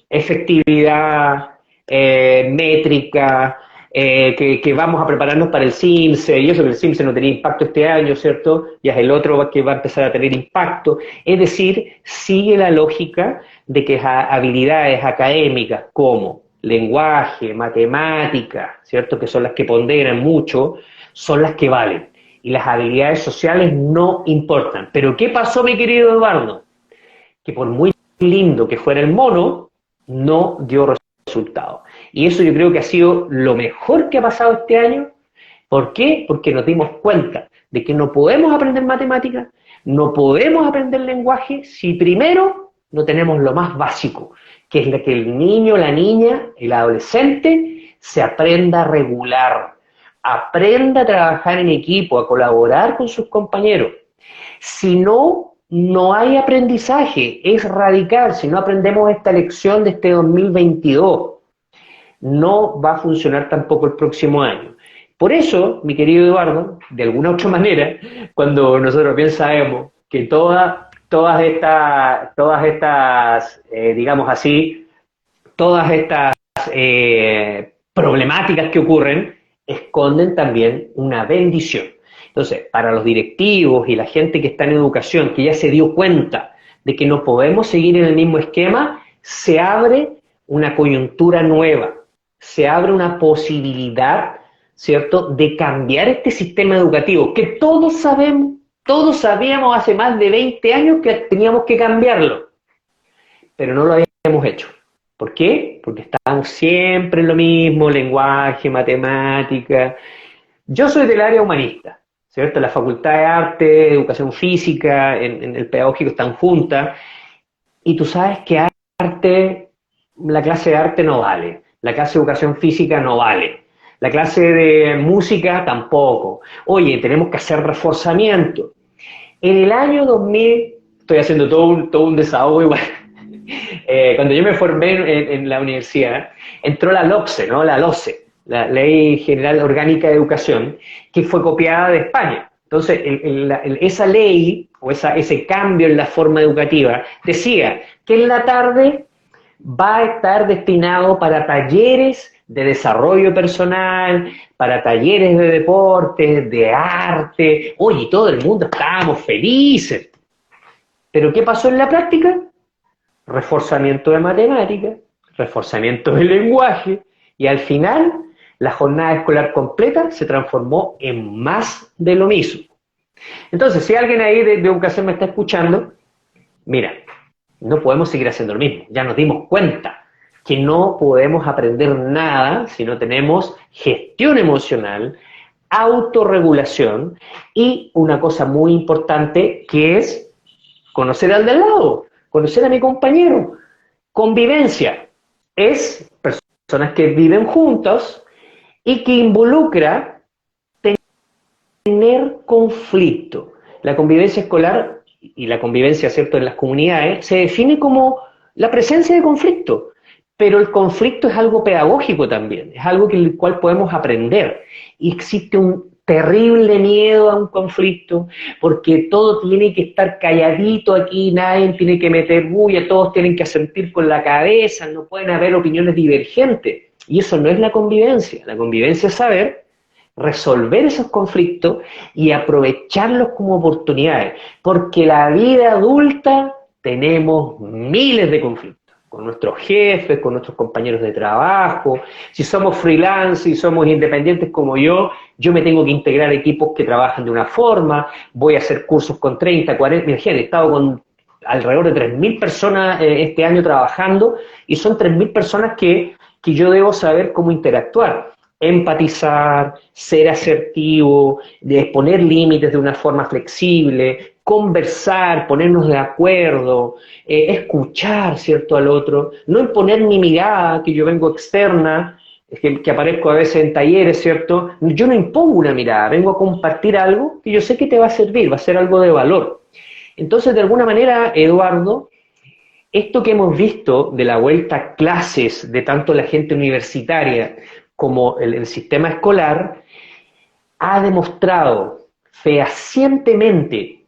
efectividad, métrica, que vamos a prepararnos para el CIMSE, y eso que el CIMSE no tenía impacto este año, ¿cierto? Ya es el otro que va a empezar a tener impacto. Es decir, sigue la lógica de que habilidades académicas como lenguaje, matemática, ¿cierto? Que son las que ponderan mucho, son las que valen. Y las habilidades sociales no importan. Pero ¿qué pasó, mi querido Eduardo? Que por muy lindo que fuera el mono, no dio resultado. Y eso yo creo que ha sido lo mejor que ha pasado este año. ¿Por qué? Porque nos dimos cuenta de que no podemos aprender matemáticas, no podemos aprender lenguaje si primero no tenemos lo más básico, que es la que el niño, la niña, el adolescente se aprenda a regular, aprenda a trabajar en equipo, a colaborar con sus compañeros. Si no, no hay aprendizaje, es radical. Si no aprendemos esta lección de este 2022, no va a funcionar tampoco el próximo año. Por eso, mi querido Eduardo, de alguna otra manera, cuando nosotros bien sabemos que todas estas digamos así, todas estas problemáticas que ocurren, esconden también una bendición. Entonces, para los directivos y la gente que está en educación, que ya se dio cuenta de que no podemos seguir en el mismo esquema, se abre una coyuntura nueva, se abre una posibilidad, ¿cierto?, de cambiar este sistema educativo, que todos sabíamos hace más de 20 años que teníamos que cambiarlo, pero no lo habíamos hecho. ¿Por qué? Porque estábamos siempre en lo mismo, lenguaje, matemática. Yo soy del área humanista, ¿cierto? La Facultad de Arte, Educación Física, en el Pedagógico están juntas, y tú sabes que la clase de arte no vale, la clase de Educación Física no vale, la clase de música tampoco. Oye, tenemos que hacer reforzamiento. En el año 2000, estoy haciendo todo un desahogo igual, cuando yo me formé en la universidad, entró la LOPSE, ¿no? La LOCE, la Ley General Orgánica de Educación, que fue copiada de España. Entonces, esa ley, o ese cambio en la forma educativa, decía que en la tarde va a estar destinado para talleres de desarrollo personal, para talleres de deporte, de arte. Oye, todo el mundo estábamos felices. ¿Pero qué pasó en la práctica? Reforzamiento de matemáticas, reforzamiento del lenguaje, y al final la jornada escolar completa se transformó en más de lo mismo. Entonces, si alguien ahí de educación me está escuchando, mira, no podemos seguir haciendo lo mismo. Ya nos dimos cuenta que no podemos aprender nada si no tenemos gestión emocional, autorregulación y una cosa muy importante que es conocer al de al lado, conocer a mi compañero. Convivencia es personas que viven juntos y que involucra tener conflicto. La convivencia escolar y la convivencia, ¿cierto?, en las comunidades se define como la presencia de conflicto, pero el conflicto es algo pedagógico también, es algo el cual podemos aprender. Y existe un terrible miedo a un conflicto, porque todo tiene que estar calladito aquí, nadie tiene que meter bulla, todos tienen que asentir con la cabeza, no pueden haber opiniones divergentes. Y eso no es la convivencia. La convivencia es saber resolver esos conflictos y aprovecharlos como oportunidades, porque la vida adulta tenemos miles de conflictos, con nuestros jefes, con nuestros compañeros de trabajo. Si somos freelance, si somos independientes como yo me tengo que integrar a equipos que trabajan de una forma, voy a hacer cursos con 30, 40, imagínate, he estado con alrededor de 3.000 personas este año trabajando, y son 3.000 personas que yo debo saber cómo interactuar. Empatizar, ser asertivo, de poner límites de una forma flexible, conversar, ponernos de acuerdo, escuchar, ¿cierto?, al otro, no imponer mi mirada, que yo vengo externa, que aparezco a veces en talleres, ¿cierto? Yo no impongo una mirada, vengo a compartir algo que yo sé que te va a servir, va a ser algo de valor. Entonces, de alguna manera, Eduardo, esto que hemos visto de la vuelta a clases de tanto la gente universitaria como el sistema escolar, ha demostrado fehacientemente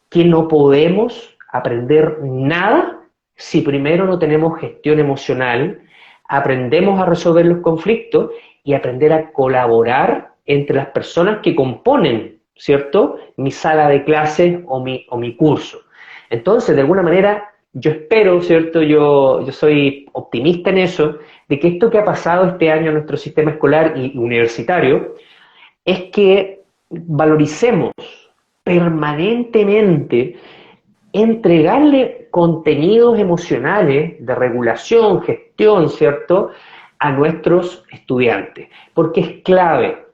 que no podemos aprender nada si primero no tenemos gestión emocional, aprendemos a resolver los conflictos y aprender a colaborar entre las personas que componen, ¿cierto?, mi sala de clases o mi curso. Entonces, de alguna manera, yo espero, ¿cierto?, yo soy optimista en eso, de que esto que ha pasado este año en nuestro sistema escolar y universitario es que valoricemos permanentemente entregarle contenidos emocionales de regulación, gestión, ¿cierto?, a nuestros estudiantes, porque es clave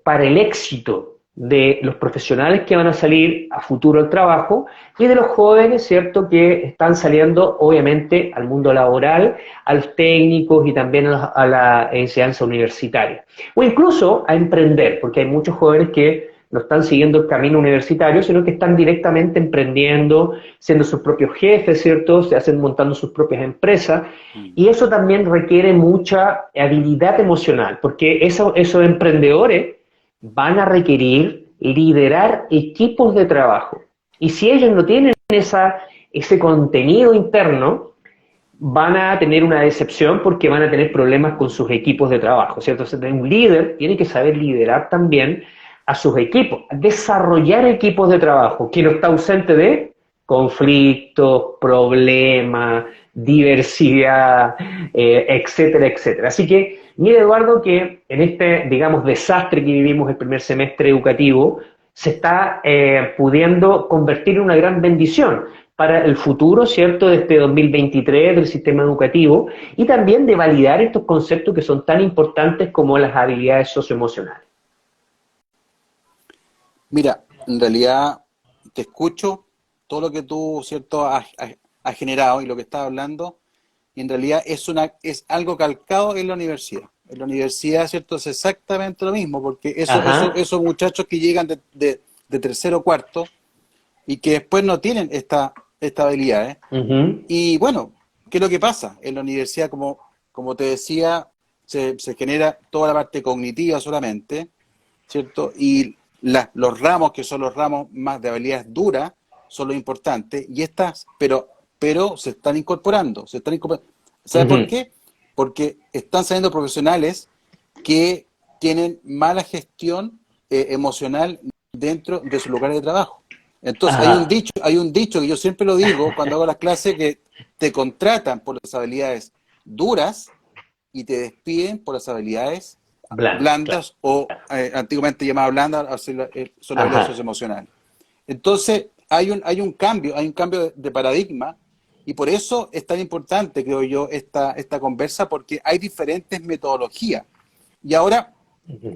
para el éxito de los profesionales que van a salir a futuro al trabajo y de los jóvenes, ¿cierto?, que están saliendo obviamente al mundo laboral, a los técnicos y también a la enseñanza universitaria. O incluso a emprender, porque hay muchos jóvenes que no están siguiendo el camino universitario, sino que están directamente emprendiendo, siendo sus propios jefes, ¿cierto?, se hacen montando sus propias empresas, y eso también requiere mucha habilidad emocional, porque esos emprendedores van a requerir liderar equipos de trabajo. Y si ellos no tienen ese contenido interno, van a tener una decepción porque van a tener problemas con sus equipos de trabajo, ¿cierto? Entonces, un líder tiene que saber liderar también a sus equipos, desarrollar equipos de trabajo, que no está ausente de conflictos, problemas, diversidad, etcétera, etcétera. Así que, mire, Eduardo, que en este, digamos, desastre que vivimos el primer semestre educativo, se está pudiendo convertir en una gran bendición para el futuro, ¿cierto?, de este 2023 del sistema educativo y también de validar estos conceptos que son tan importantes como las habilidades socioemocionales. Mira, en realidad te escucho todo lo que tú, ¿cierto?, has generado y lo que estás hablando, y en realidad es algo calcado en la universidad. En la universidad, ¿cierto?, es exactamente lo mismo, porque esos muchachos que llegan de tercero o cuarto y que después no tienen esta habilidad, ¿eh? Y bueno, ¿qué es lo que pasa? En la universidad, como te decía, se genera toda la parte cognitiva solamente, ¿cierto? Y los ramos, que son los ramos más de habilidades duras, son lo importante, y pero se están incorporando, ¿Sabe por qué? Porque están saliendo profesionales que tienen mala gestión emocional dentro de su lugar de trabajo. Entonces, hay un dicho que yo siempre lo digo cuando hago las clases, que te contratan por las habilidades duras y te despiden por las habilidades blandas, claro, o antiguamente llamadas blandas, son las habilidades socioemocionales. Entonces, hay un cambio de paradigma, y por eso es tan importante, creo yo, esta conversa, porque hay diferentes metodologías. Y ahora,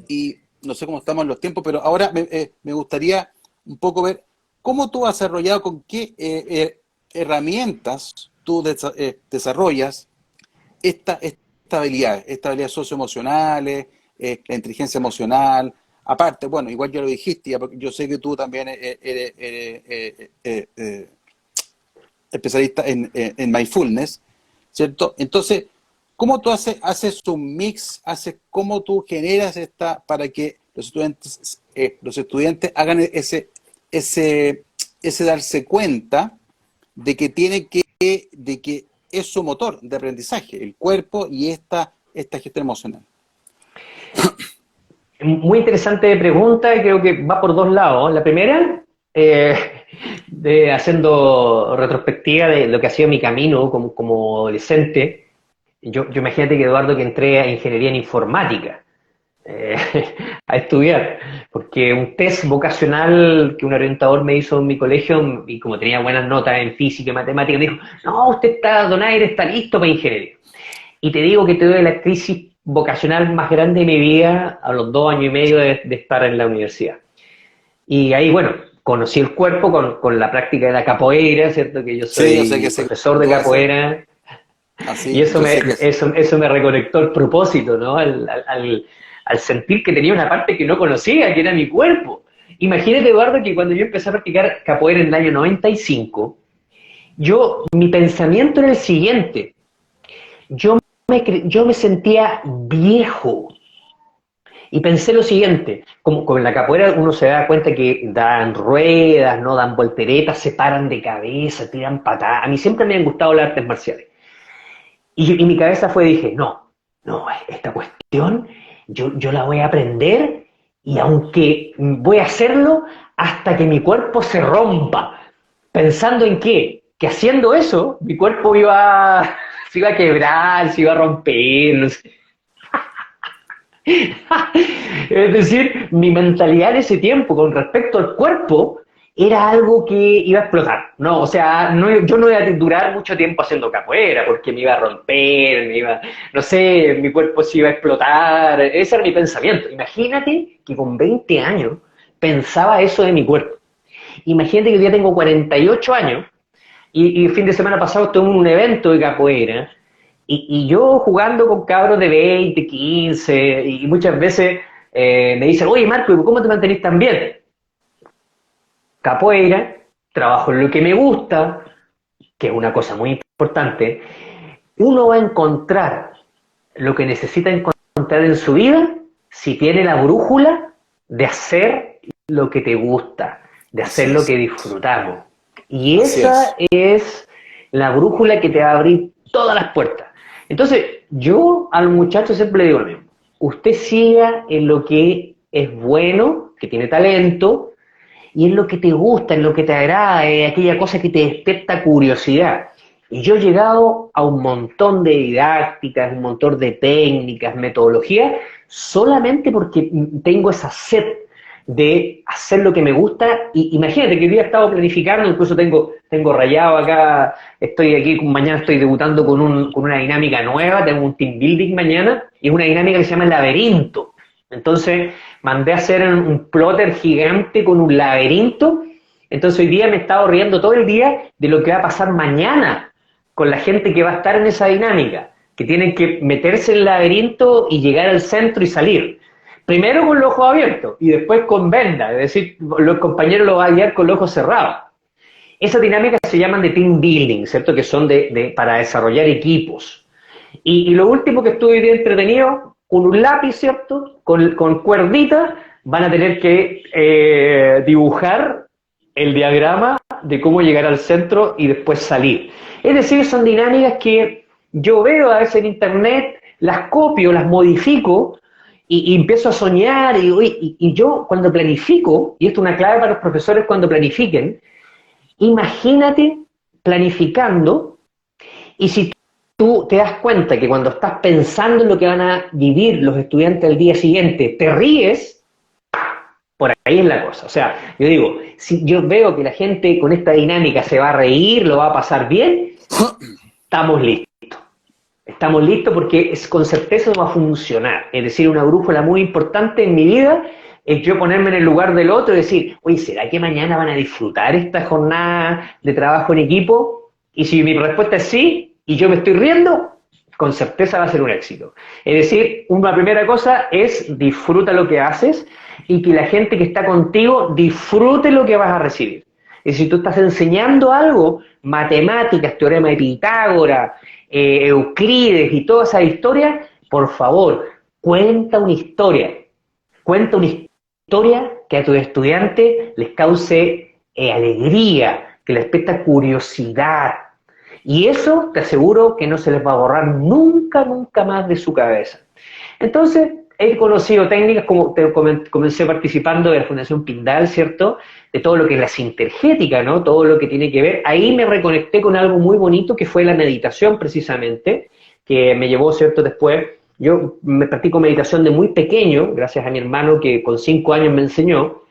y no sé cómo estamos en los tiempos, pero ahora me gustaría un poco ver cómo tú has desarrollado, con qué herramientas tú desarrollas estas habilidades socioemocionales, la inteligencia emocional. Aparte, bueno, igual ya lo dijiste, yo sé que tú también eres especialista en mindfulness, ¿cierto? Entonces, ¿cómo tú haces un mix, cómo tú generas para que los estudiantes hagan ese darse cuenta de que de que es su motor de aprendizaje, el cuerpo y esta gestión emocional? Muy interesante pregunta, y creo que va por dos lados. La primera, haciendo retrospectiva de lo que ha sido mi camino como adolescente, yo imagínate que, Eduardo, que entré a ingeniería en informática eh, a estudiar, porque un test vocacional que un orientador me hizo en mi colegio, y como tenía buenas notas en física y matemáticas, me dijo: no, usted Donaire, está listo para ingeniería. Y te digo que tuve la crisis vocacional más grande de mi vida a los 2 años y medio de estar en la universidad. Y ahí, bueno, conocí el cuerpo con la práctica de la capoeira, ¿cierto? Que yo soy Sí, yo sé que sí, profesor de puede ser capoeira, y así, eso yo me, sé que sí. eso me reconectó el propósito, ¿no? Al sentir que tenía una parte que no conocía, que era mi cuerpo. Imagínate, Eduardo, que cuando yo empecé a practicar capoeira en el año 95, mi pensamiento era el siguiente: yo me sentía viejo. Y pensé lo siguiente, como en la capoeira uno se da cuenta que dan ruedas, no dan volteretas, se paran de cabeza, tiran patadas. A mí siempre me han gustado las artes marciales. Y mi cabeza dije, no, no, esta cuestión yo la voy a aprender, y aunque voy a hacerlo hasta que mi cuerpo se rompa, pensando en qué, que haciendo eso mi cuerpo se iba a quebrar, se iba a romper, no sé. Es decir, mi mentalidad en ese tiempo con respecto al cuerpo era algo que iba a explotar, ¿no? O sea, yo no iba a durar mucho tiempo haciendo capoeira porque me iba a romper, no sé, mi cuerpo se iba a explotar. Ese era mi pensamiento. Imagínate que con 20 años pensaba eso de mi cuerpo. Imagínate que hoy día tengo 48 años y el fin de semana pasado estuve en un evento de capoeira, y yo jugando con cabros de 20, 15, y muchas veces me dicen, oye Marco, ¿cómo te mantenés tan bien? Capoeira, trabajo en lo que me gusta, que es una cosa muy importante. Uno va a encontrar lo que necesita encontrar en su vida si tiene la brújula de hacer lo que te gusta, de hacer Así lo es, que disfrutamos. Y así esa es. es la brújula que te va a abrir todas las puertas. Entonces, yo al muchacho siempre le digo lo mismo: usted siga en lo que es bueno, que tiene talento, y en lo que te gusta, en lo que te agrada, aquella cosa que te despierta curiosidad. Y yo he llegado a un montón de didácticas, un montón de técnicas, metodologías, solamente porque tengo esa sed de hacer lo que me gusta. Y imagínate que hoy día he estado planificando, incluso tengo rayado acá, estoy aquí, mañana estoy debutando con una dinámica nueva, tengo un team building mañana, y es una dinámica que se llama el laberinto. Entonces mandé a hacer un plotter gigante con un laberinto. Entonces hoy día me he estado riendo todo el día de lo que va a pasar mañana con la gente que va a estar en esa dinámica, que tienen que meterse en el laberinto y llegar al centro y salir. Primero con los ojos abiertos y después con venda, es decir, los compañeros lo van a guiar con los ojos cerrados. Esas dinámicas se llaman de team building, ¿cierto? Que son para desarrollar equipos. Y lo último que estuve bien entretenido, con un lápiz, ¿cierto? Con cuerditas, van a tener que dibujar el diagrama de cómo llegar al centro y después salir. Es decir, son dinámicas que yo veo a veces en internet, las copio, las modifico, y empiezo a soñar, y yo cuando planifico, y esto es una clave para los profesores cuando planifiquen, imagínate planificando, y si tú te das cuenta que cuando estás pensando en lo que van a vivir los estudiantes al día siguiente, te ríes, por ahí es la cosa. O sea, yo digo, si yo veo que la gente con esta dinámica se va a reír, lo va a pasar bien, estamos listos. Estamos listos porque con certeza va a funcionar. Es decir, una brújula muy importante en mi vida es yo ponerme en el lugar del otro y decir, oye, ¿será que mañana van a disfrutar esta jornada de trabajo en equipo? Y si mi respuesta es sí, y yo me estoy riendo, con certeza va a ser un éxito. Es decir, una primera cosa es disfruta lo que haces, y que la gente que está contigo disfrute lo que vas a recibir. Y si tú estás enseñando algo, matemáticas, teorema de Pitágoras, Euclides y toda esa historia, por favor, cuenta una historia. Cuenta una historia que a tus estudiantes les cause alegría, que les despierta curiosidad. Y eso te aseguro que no se les va a borrar nunca, nunca más de su cabeza. Entonces, he conocido técnicas, como comencé participando de la Fundación Pindal, ¿cierto? De todo lo que es la sintergética, ¿no? Todo lo que tiene que ver. Ahí me reconecté con algo muy bonito que fue la meditación, precisamente, que me llevó, ¿cierto? Después, yo me practico meditación de muy pequeño, gracias a mi hermano que con 5 años me enseñó,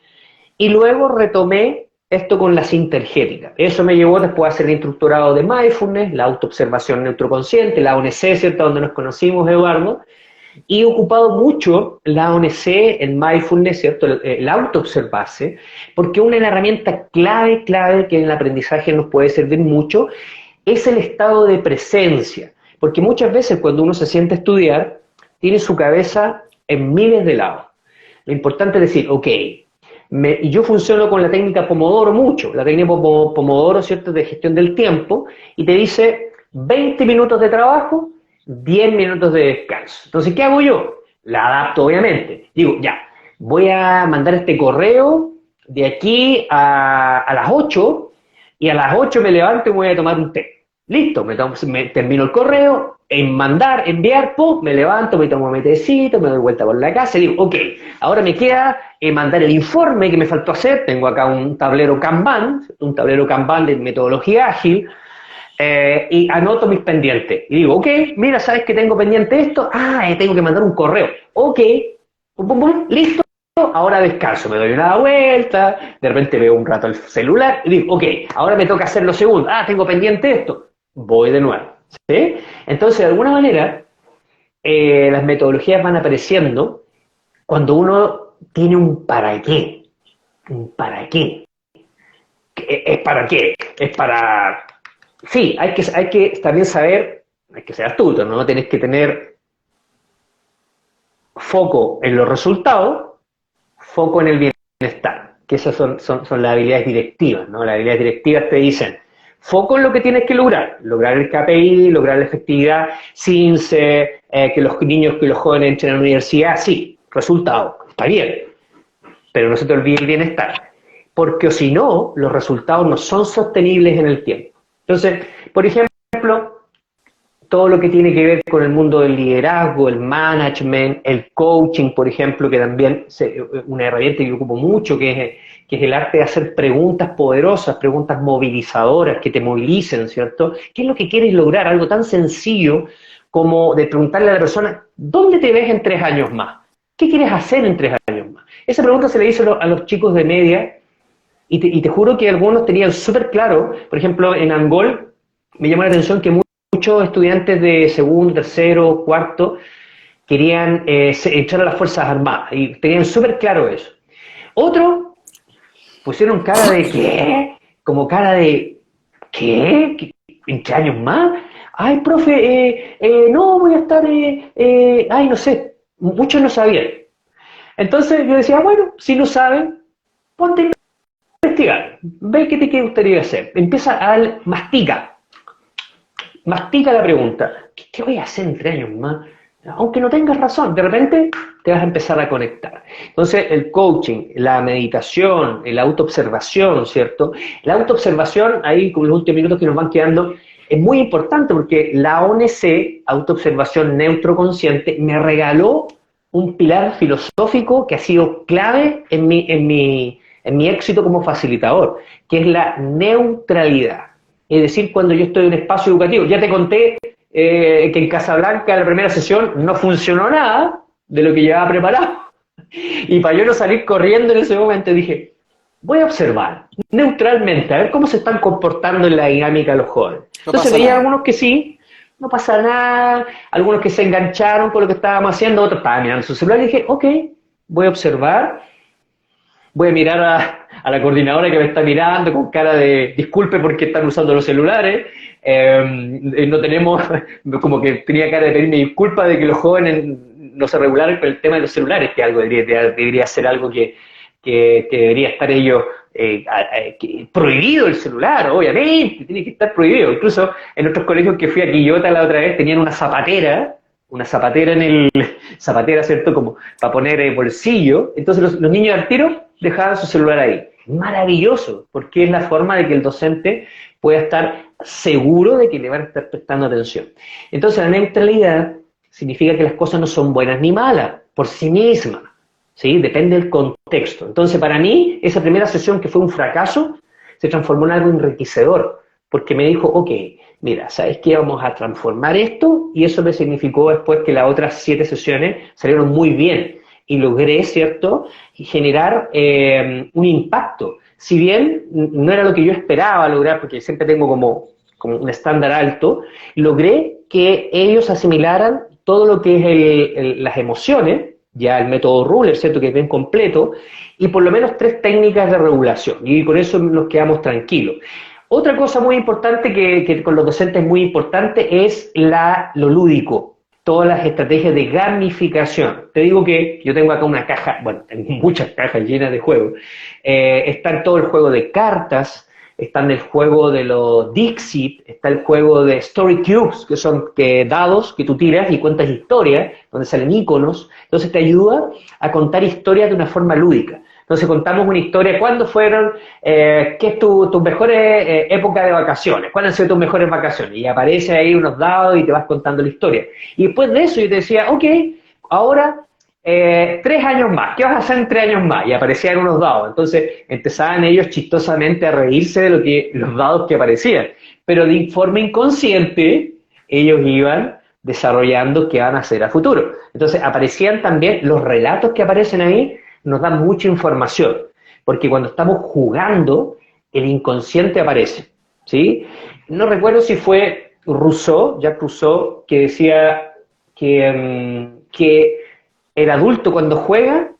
y luego retomé esto con la sintergética. Eso me llevó después a hacer el instructorado de mindfulness, la autoobservación neuroconsciente, la ONC, ¿cierto? Donde nos conocimos, Eduardo. y he ocupado mucho la ONC, el mindfulness, ¿cierto? El autoobservarse, porque una herramienta clave que en el aprendizaje nos puede servir mucho es el estado de presencia, porque muchas veces cuando uno se siente a estudiar, tiene su cabeza en miles de lados. Lo importante es decir, ok, y yo funciono con la técnica Pomodoro mucho, la técnica Pomodoro, ¿cierto?, de gestión del tiempo, y te dice 20 minutos de trabajo, 10 minutos de descanso. Entonces, ¿qué hago yo? La adapto, obviamente. Digo, ya, voy a mandar este correo de aquí a las 8, y a las 8 me levanto y voy a tomar un té. Listo, me termino el correo, en enviar, pum, me levanto, me tomo mi tecito, me doy vuelta por la casa y digo, ok, ahora me queda mandar el informe que me faltó hacer. Tengo acá un tablero Kanban de metodología ágil, y anoto mis pendientes. Y digo, ok, mira, ¿sabes que tengo pendiente esto? Tengo que mandar un correo. Ok, pum, pum, pum, listo. Ahora descanso, me doy una vuelta, de repente veo un rato el celular y digo, ok, ahora me toca hacer lo segundo. Tengo pendiente esto. Voy de nuevo. ¿Sí? Entonces, de alguna manera, las metodologías van apareciendo cuando uno tiene un para qué. Un para qué. ¿Es para qué? Es para... Sí, hay que también saber, hay que ser astuto, ¿no? Tenés que tener foco en los resultados, foco en el bienestar, que esas son las habilidades directivas, ¿no? Las habilidades directivas te dicen, foco en lo que tienes que lograr el KPI, lograr la efectividad, CINCE, que los niños, que los jóvenes entren a la universidad, sí, resultado, está bien, pero no se te olvide el bienestar, porque si no, los resultados no son sostenibles en el tiempo. Entonces, por ejemplo, todo lo que tiene que ver con el mundo del liderazgo, el management, el coaching, por ejemplo, que también es una herramienta que yo ocupo mucho, que es el arte de hacer preguntas poderosas, preguntas movilizadoras, que te movilicen, ¿cierto? ¿Qué es lo que quieres lograr? Algo tan sencillo como de preguntarle a la persona, ¿dónde te ves en 3 años más? ¿Qué quieres hacer en 3 años más? Esa pregunta se le hizo a los chicos de media, y te juro que algunos tenían súper claro. Por ejemplo, en Angol me llamó la atención que muchos estudiantes de segundo, tercero, cuarto querían echar a las Fuerzas Armadas y tenían súper claro eso. Otros pusieron cara de ¿qué? Como cara de ¿qué? ¿En qué años más? Ay, profe, no, voy a estar, no sé. Muchos no sabían. Entonces yo decía, bueno, si no saben, ponte a investigar, ve qué te gustaría hacer. Empieza a mastica la pregunta. ¿Qué voy a hacer en 3 años más? Aunque no tengas razón, de repente te vas a empezar a conectar. Entonces, el coaching, la meditación, la autoobservación, ¿cierto? La autoobservación, ahí con los últimos minutos que nos van quedando, es muy importante porque la ONC, autoobservación neutro-consciente, me regaló un pilar filosófico que ha sido clave en mi éxito como facilitador, que es la neutralidad. Es decir, cuando yo estoy en un espacio educativo, ya te conté que en Casablanca la primera sesión no funcionó nada de lo que llevaba preparado. Y para yo no salir corriendo en ese momento dije, voy a observar neutralmente, a ver cómo se están comportando en la dinámica los jóvenes. Entonces veía algunos que sí, no pasa nada, algunos que se engancharon con lo que estábamos haciendo, otros estaban mirando su celular y dije, ok, voy a observar. Voy a mirar a la coordinadora que me está mirando con cara de disculpe porque están usando los celulares. No tenemos, como que tenía cara de pedirme disculpas de que los jóvenes no se regularan con el tema de los celulares, que algo debería ser algo que debería estar ellos prohibido el celular, obviamente, tiene que estar prohibido. Incluso en otros colegios que fui a Quillota la otra vez tenían una zapatera zapatera, ¿cierto? Como para poner bolsillo. Entonces los niños al tiro dejaban su celular ahí. Maravilloso, porque es la forma de que el docente pueda estar seguro de que le van a estar prestando atención. Entonces la neutralidad significa que las cosas no son buenas ni malas por sí mismas, ¿sí? Depende del contexto. Entonces para mí esa primera sesión que fue un fracaso se transformó en algo enriquecedor, porque me dijo, ok, mira, ¿sabes qué? Vamos a transformar esto, y eso me significó después que las otras 7 sesiones salieron muy bien y logré, ¿cierto?, generar un impacto. Si bien no era lo que yo esperaba lograr, porque siempre tengo como un estándar alto, logré que ellos asimilaran todo lo que es las emociones, ya el método Ruler, ¿cierto?, que es bien completo, y por lo menos 3 técnicas de regulación, y con eso nos quedamos tranquilos. Otra cosa muy importante que con los docentes es muy importante es lo lúdico, todas las estrategias de gamificación. Te digo que yo tengo acá una caja, bueno, tengo muchas cajas llenas de juegos. Está todo el juego de cartas, está en el juego de los Dixit, está el juego de Story Cubes, que son dados que tú tiras y cuentas historias, donde salen iconos. Entonces te ayuda a contar historias de una forma lúdica. Entonces contamos una historia, ¿cuándo fueron, qué es tus mejores épocas de vacaciones? ¿Cuáles han sido tus mejores vacaciones? Y aparece ahí unos dados y te vas contando la historia. Y después de eso yo te decía, ok, ahora 3 años más, ¿qué vas a hacer en 3 años más? Y aparecían unos dados. Entonces empezaban ellos chistosamente a reírse de los dados que aparecían. Pero de forma inconsciente, ellos iban desarrollando qué van a hacer a futuro. Entonces aparecían también los relatos que aparecen ahí, nos dan mucha información, porque cuando estamos jugando, el inconsciente aparece, ¿sí? No recuerdo si fue Rousseau, Jacques Rousseau, que decía que el adulto cuando juega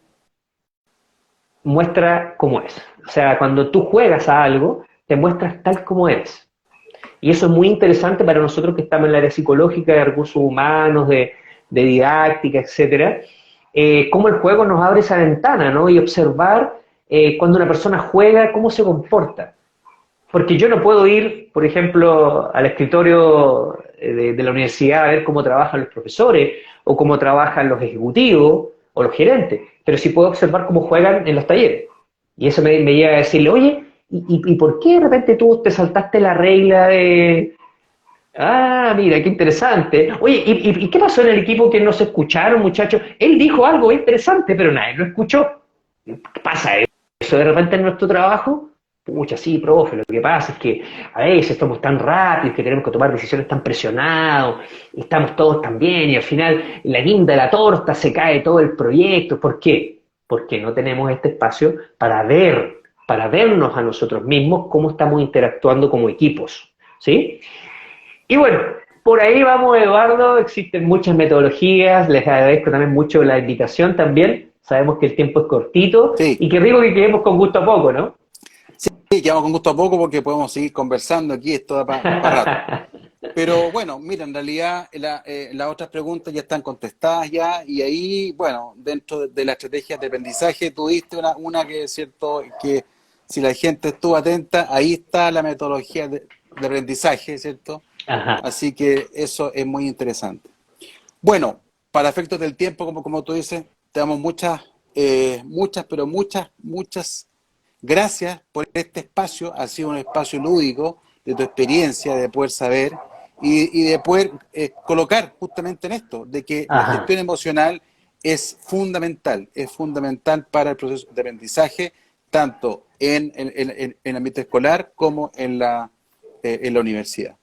muestra cómo es. O sea, cuando tú juegas a algo, te muestras tal como eres. Y eso es muy interesante para nosotros que estamos en el área psicológica, de recursos humanos, de didáctica, etcétera. Cómo el juego nos abre esa ventana, ¿no? Y observar cuando una persona juega, cómo se comporta. Porque yo no puedo ir, por ejemplo, al escritorio de la universidad a ver cómo trabajan los profesores, o cómo trabajan los ejecutivos, o los gerentes, pero sí puedo observar cómo juegan en los talleres. Y eso me lleva a decirle, oye, ¿y por qué de repente tú te saltaste la regla de... Ah, mira, qué interesante. Oye, ¿y qué pasó en el equipo que no se escucharon, muchachos? Él dijo algo interesante, pero nadie lo escuchó. ¿Qué pasa eso de repente en nuestro trabajo? Pucha, sí, profe, lo que pasa es que a veces estamos tan rápidos que tenemos que tomar decisiones tan presionados, y estamos todos tan bien, y al final en la guinda de la torta se cae todo el proyecto. ¿Por qué? Porque no tenemos este espacio para vernos a nosotros mismos cómo estamos interactuando como equipos, ¿sí? Y bueno, por ahí vamos, Eduardo, existen muchas metodologías, les agradezco también mucho la invitación también, sabemos que el tiempo es cortito, Sí. y qué rico que quedemos con gusto a poco, ¿no? Sí, quedamos con gusto a poco porque podemos seguir conversando aquí, esto da para rato. Pero bueno, mira, en realidad las otras preguntas ya están contestadas ya, y ahí, bueno, dentro de la estrategia de aprendizaje, tuviste una que es cierto, que si la gente estuvo atenta, ahí está la metodología de aprendizaje, ¿cierto? Ajá. Así que eso es muy interesante. Bueno, para efectos del tiempo, como tú dices, te damos muchas gracias por este espacio. Ha sido un espacio lúdico de tu experiencia, de poder saber y de poder colocar justamente en esto, de que la gestión emocional es fundamental para el proceso de aprendizaje, tanto en el ambiente escolar como en la universidad.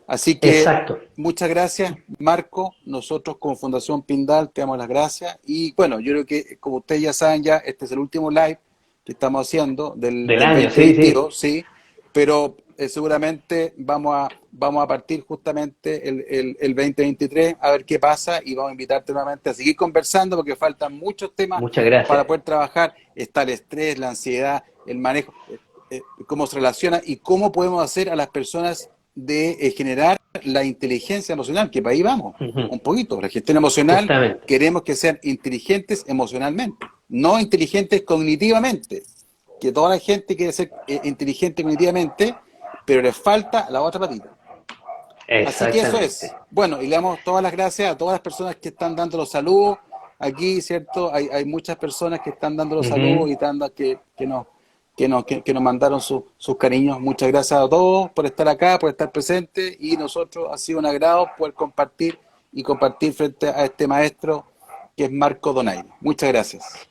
Así que Exacto. muchas gracias, Marco. Nosotros como Fundación Pindal te damos las gracias. Y bueno, yo creo que como ustedes ya saben, ya este es el último live que estamos haciendo del año, 2022, sí. Pero seguramente vamos a partir justamente el 2023 a ver qué pasa, y vamos a invitarte nuevamente a seguir conversando porque faltan muchos temas para poder trabajar. Está el estrés, la ansiedad, el manejo, cómo se relaciona y cómo podemos hacer a las personas de generar la inteligencia emocional, que para ahí vamos, un poquito. La gestión emocional, justamente, queremos que sean inteligentes emocionalmente, no inteligentes cognitivamente, que toda la gente quiere ser inteligente cognitivamente, pero les falta la otra patita. Así que eso es. Bueno, y le damos todas las gracias a todas las personas que están dando los saludos aquí, ¿cierto? Hay muchas personas que están dando los saludos y que nos mandaron sus cariños. Muchas gracias a todos por estar acá, por estar presentes, y nosotros ha sido un agrado poder compartir frente a este maestro que es Marco Donaire. Muchas gracias.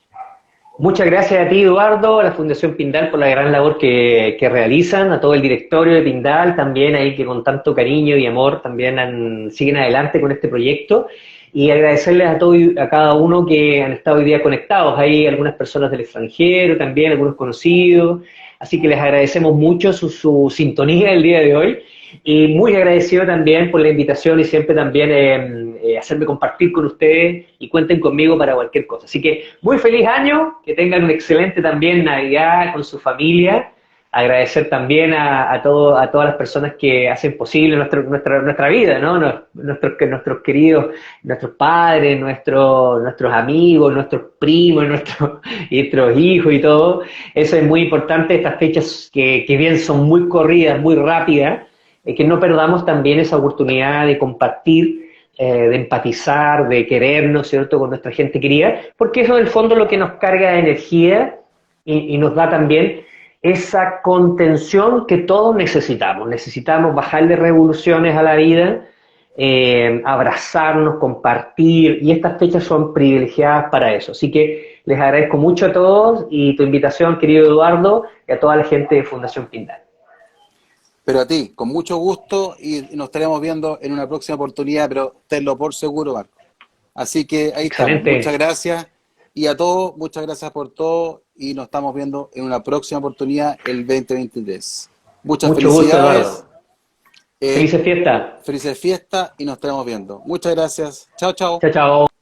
Muchas gracias a ti, Eduardo, a la Fundación Pindal por la gran labor que realizan, a todo el directorio de Pindal también ahí que con tanto cariño y amor también siguen adelante con este proyecto. Y agradecerles a cada uno que han estado hoy día conectados. Hay algunas personas del extranjero también, algunos conocidos. Así que les agradecemos mucho su sintonía el día de hoy. Y muy agradecido también por la invitación y siempre también hacerme compartir con ustedes y cuenten conmigo para cualquier cosa. Así que muy feliz año, que tengan un excelente también Navidad con su familia. Agradecer también a todas las personas que hacen posible nuestra vida, ¿no? Nuestros queridos, nuestros padres, nuestros amigos, nuestros primos, nuestros hijos y todo. Eso es muy importante, estas fechas que bien son muy corridas, muy rápidas, que no perdamos también esa oportunidad de compartir, de empatizar, de querernos, ¿cierto?, con nuestra gente querida, porque eso en el fondo es lo que nos carga de energía y nos da también esa contención que todos necesitamos. Necesitamos bajarle revoluciones a la vida, abrazarnos, compartir, y estas fechas son privilegiadas para eso. Así que les agradezco mucho a todos y tu invitación, querido Eduardo, y a toda la gente de Fundación Pindar. Pero a ti, con mucho gusto y nos estaremos viendo en una próxima oportunidad, pero tenlo por seguro, Marco. Así que ahí estamos. Muchas Excelente. gracias y a todos, muchas gracias por todo y nos estamos viendo en una próxima oportunidad el 2023. Muchas Mucho gusto, felicidades, Eduardo. Felices fiestas. felices fiestas y nos estaremos viendo. Muchas gracias. Chao, chao. Chao, chao.